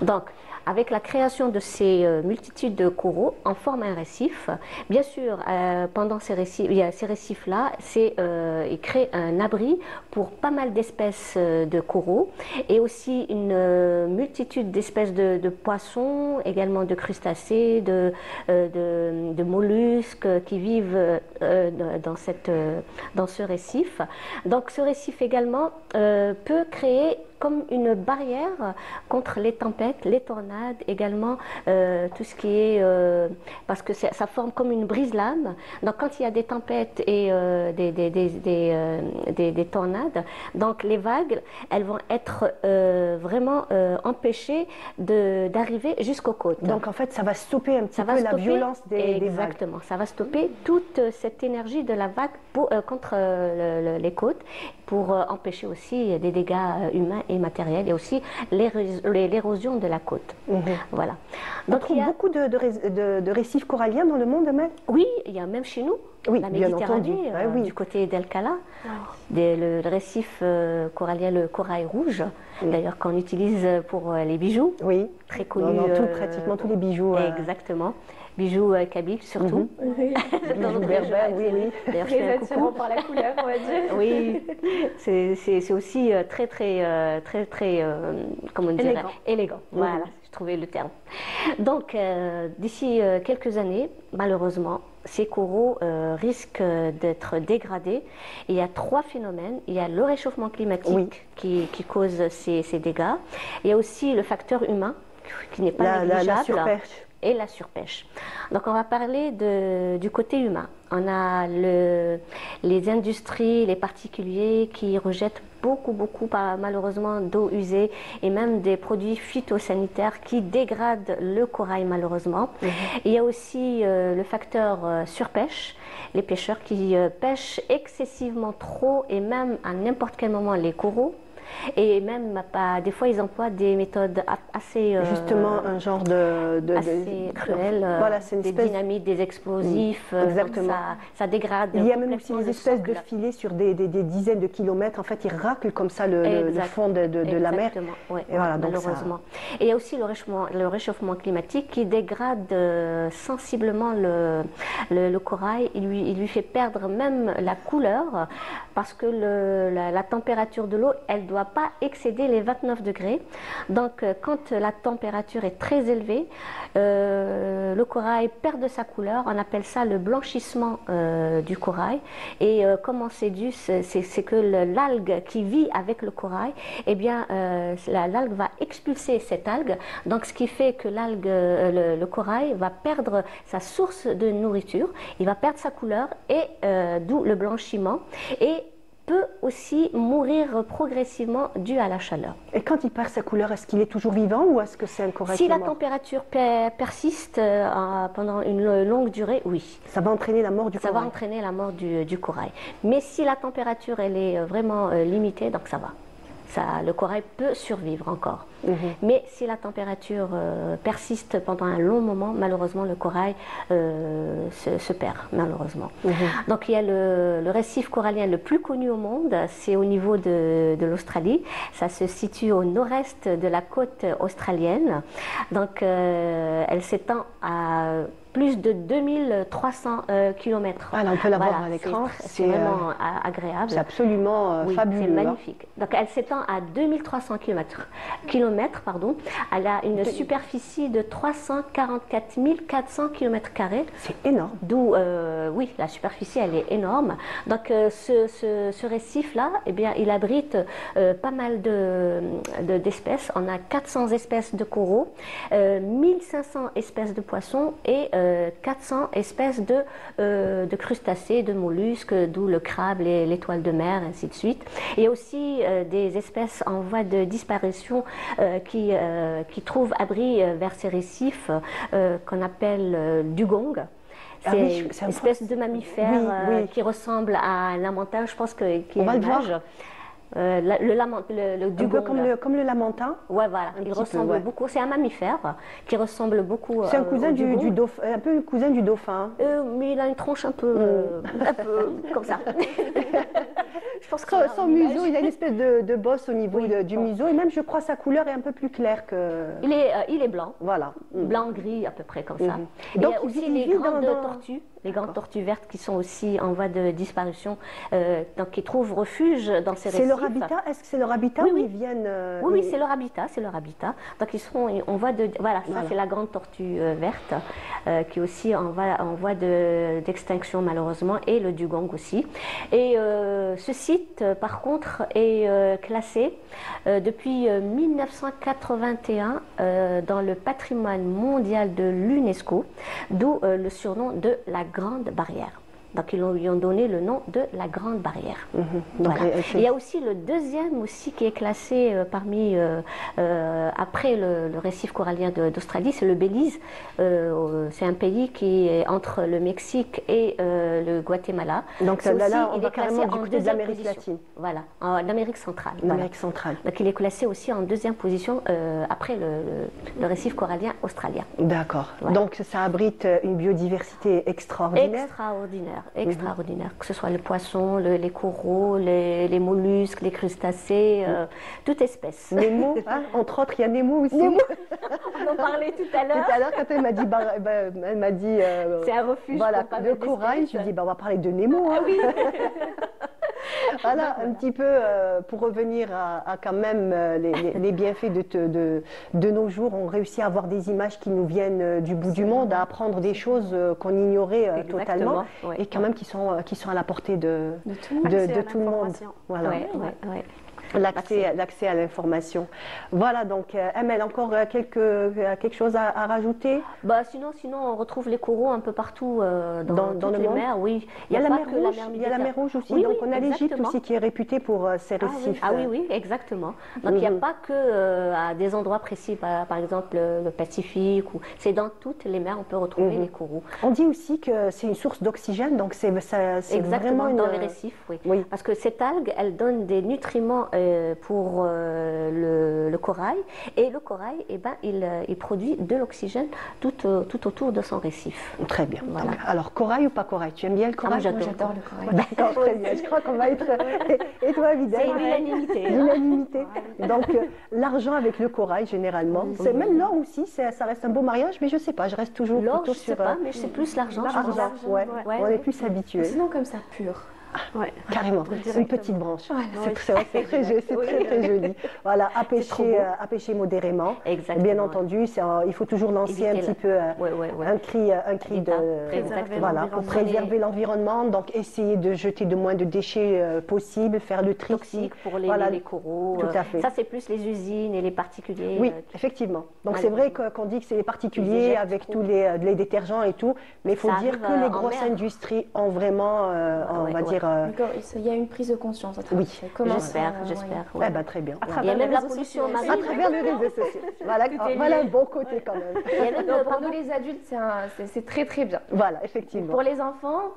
Donc, avec la création de ces multitudes de coraux, on forme un récif. Bien sûr, pendant ces récifs-là, ils créent un abri pour pas mal d'espèces de coraux et aussi une multitude d'espèces de poissons, également de crustacés, de mollusques qui vivent dans ce récif. Donc ce récif également peut créer comme une barrière contre les tempêtes, les tornades, également tout ce qui est... parce que ça forme comme une brise-lames. Donc quand il y a des tempêtes et des tornades, donc les vagues, elles vont être vraiment empêchées d'arriver jusqu'aux côtes. Donc en fait, ça va stopper un petit peu la violence des vagues. Exactement, ça va stopper toute cette énergie de la vague contre les côtes pour empêcher aussi des dégâts humains et matériels et aussi l'érosion de la côte. Voilà. Donc il y a beaucoup de récifs coralliens dans le monde, Amel? Oui, il y a même chez nous. Oui, la Méditerranée, du côté d'El-Kala, le récif corallien, le corail rouge, d'ailleurs qu'on utilise pour les bijoux, très connu. Pratiquement tous les bijoux. Exactement. Bijoux kabyles surtout. Dans notre berbère, oui. D'ailleurs, je fais un coucou par la couleur, on va dire. Oui, c'est aussi très, comment dire, élégant. Voilà, je trouvais le terme. Donc, d'ici quelques années, malheureusement, ces coraux risquent d'être dégradés. Il y a trois phénomènes. Il y a le réchauffement climatique qui cause ces dégâts. Il y a aussi le facteur humain qui n'est pas négligeable. La surpêche. Et la surpêche. Donc on va parler du côté humain. On a les industries, les particuliers qui rejettent beaucoup malheureusement d'eau usée et même des produits phytosanitaires qui dégradent le corail malheureusement. Il y a aussi le facteur surpêche, les pêcheurs qui pêchent excessivement trop et même à n'importe quel moment les coraux. Et même, des fois, ils emploient des méthodes assez... Justement, un genre assez cruel, voilà, c'est une des dynamites, des explosifs. Exactement. Ça dégrade. Il y a même aussi des espèces de filets sur des dizaines de kilomètres. En fait, ils raclent comme ça le fond de la mer. Ouais, et voilà, malheureusement. Et il y a aussi le réchauffement climatique qui dégrade sensiblement le corail. Il lui fait perdre même la couleur parce que la température de l'eau, elle doit pas excéder les 29 degrés. Donc, quand la température est très élevée, le corail perd de sa couleur. On appelle ça le blanchissement du corail. Et comment c'est dû? C'est que l'algue qui vit avec le corail, eh bien, l'algue va expulser cette algue. Donc, ce qui fait que le corail va perdre sa source de nourriture. Il va perdre sa couleur et d'où le blanchiment. Et peut aussi mourir progressivement dû à la chaleur. Et quand il perd sa couleur, est-ce qu'il est toujours vivant ou est-ce que c'est un corail? Si la température persiste pendant une longue durée, oui. Ça va entraîner la mort du corail? Ça va entraîner la mort du corail. Mais si la température elle est vraiment limitée, donc ça va. Le corail peut survivre encore. Mais si la température persiste pendant un long moment, malheureusement, le corail se perd, malheureusement. Donc il y a le récif corallien le plus connu au monde, c'est au niveau de l'Australie. Ça se situe au nord-est de la côte australienne. Donc elle s'étend à plus de 2300 km. Voilà, on peut la voir à l'écran. C'est vraiment agréable. C'est absolument fabuleux. C'est magnifique. Donc elle s'étend à 2300 km. Elle a une superficie de 344 400 km². C'est énorme. D'où, oui, la superficie, elle est énorme. Donc ce récif-là, eh bien, il abrite pas mal d'espèces. On a 400 espèces de coraux, 1500 espèces de poissons et 400 espèces de crustacés, de mollusques, d'où le crabe, l'étoile de mer, ainsi de suite. Et aussi des espèces en voie de disparition qui trouvent abri vers ces récifs qu'on appelle dugong. C'est une espèce de mammifère qui ressemble à un lamentin, je pense qu'il y a une image. Le dugong. Comme le lamentin. Ouais, voilà. Il ressemble beaucoup. C'est un mammifère qui ressemble beaucoup. C'est un cousin du dauphin, un peu le cousin du dauphin. Mais il a une tronche un peu comme ça. Je pense que son museau, il a une espèce de bosse au niveau du museau, et même, je crois, sa couleur est un peu plus claire que. Il est blanc. Voilà. Blanc-gris à peu près comme ça. Et donc il y a aussi les grandes tortues. Les grandes tortues vertes qui sont aussi en voie de disparition, donc qui trouvent refuge dans ces récifs. C'est leur habitat. Est-ce que c'est leur habitat où ils viennent Oui, c'est leur habitat, c'est leur habitat. Donc ils sont en voie de, voilà, ça c'est la grande tortue verte qui est aussi en voie d'extinction malheureusement, et le dugong aussi. Et ce site, par contre, est classé depuis 1981 dans le patrimoine mondial de l'UNESCO, d'où le surnom de la Grande Barrière. Donc ils lui ont donné le nom de la Grande Barrière. Donc, voilà. Il y a aussi le deuxième aussi qui est classé après le récif corallien d'Australie, c'est le Belize. C'est un pays qui est entre le Mexique et le Guatemala. Donc là, on va carrément du côté de l'Amérique latine. Voilà, en Amérique centrale. L'Amérique centrale. Donc il est classé aussi en deuxième position après le récif corallien australien. D'accord. Voilà. Donc ça abrite une biodiversité extraordinaire. Extraordinaire, que ce soit les poissons, les coraux, les mollusques, les crustacés, toute espèce. Nemo, hein, entre autres, il y a Nemo aussi. Nemo. On en parlait tout à l'heure. Tout à l'heure, quand elle m'a dit, c'est un refuge. Voilà, le corail, je lui dis, on va parler de Nemo. Hein. Ah oui. Voilà, un petit peu pour revenir à quand même les bienfaits de nos jours. On réussit à avoir des images qui nous viennent du bout du monde, à apprendre des choses qu'on ignorait totalement, et quand même qui sont à la portée de tout le monde. Voilà. L'accès à l'information. Voilà, donc Amel, encore quelque chose à rajouter? Sinon, on retrouve les coraux un peu partout dans toutes les mers. Oui. Il y a la mer Rouge, il y a la mer Rouge aussi. Oui, donc on a l'Égypte aussi qui est réputée pour ses récifs. Oui, exactement. Donc il n'y a pas que à des endroits précis, par exemple le Pacifique. C'est dans toutes les mers on peut retrouver les coraux. On dit aussi que c'est une source d'oxygène, donc c'est exactement dans les récifs. Oui. Parce que cette algue, elle donne des nutriments pour le corail, et le corail, il produit de l'oxygène tout autour de son récif. Très bien. Voilà. Donc, alors, corail ou pas corail? Tu aimes bien le corail? Moi, j'adore le corail. D'accord, très bien. Je crois qu'on va être... Et toi, Vidal? C'est l'unanimité. L'unanimité. Donc, l'argent avec le corail, généralement. C'est même l'or aussi, ça reste un beau mariage, mais je ne sais pas, je reste toujours l'or, plutôt je sais pas, mais c'est plus l'argent. L'argent, ouais. On est plus habitué. Sinon, comme ça, pur. Carrément, une petite branche. C'est très joli. Voilà, à pêcher modérément. Exactement. Bien entendu, il faut toujours lancer un petit peu un cri pour préserver l'environnement. Donc essayer de jeter le moins de déchets possible, faire le tri. Toxiques pour les coraux. Tout à fait. Ça, c'est plus les usines et les particuliers. Oui, effectivement. Donc c'est vrai qu'on dit que c'est les particuliers avec tous les détergents et tout, mais il faut dire que les grosses industries ont vraiment, on va dire, il y a une prise de conscience à travers. Oui, j'espère. Ouais. Très bien. Il y a même la pollution marine. À travers les réseaux sociaux. Voilà un bon côté quand même. Pour nous les adultes, c'est très très bien. Voilà, effectivement. Pour les enfants,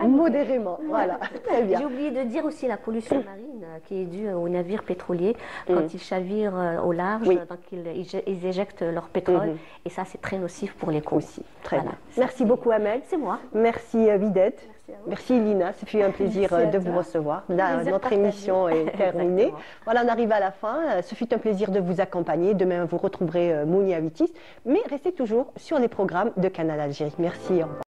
Modérément, voilà. Très bien. J'ai oublié de dire aussi la pollution marine qui est due aux navires pétroliers quand ils chavirent au large, donc ils éjectent leur pétrole et ça c'est très nocif pour les côtes. Aussi, très bien. Merci beaucoup Amel. C'est moi. Merci Vidette. Merci Lina, ça fait un plaisir de vous recevoir. Là, notre émission est terminée. Voilà, on arrive à la fin. Ce fut un plaisir de vous accompagner. Demain, vous retrouverez Mounia Vitis. Mais restez toujours sur les programmes de Canal Algérie. Merci, au revoir.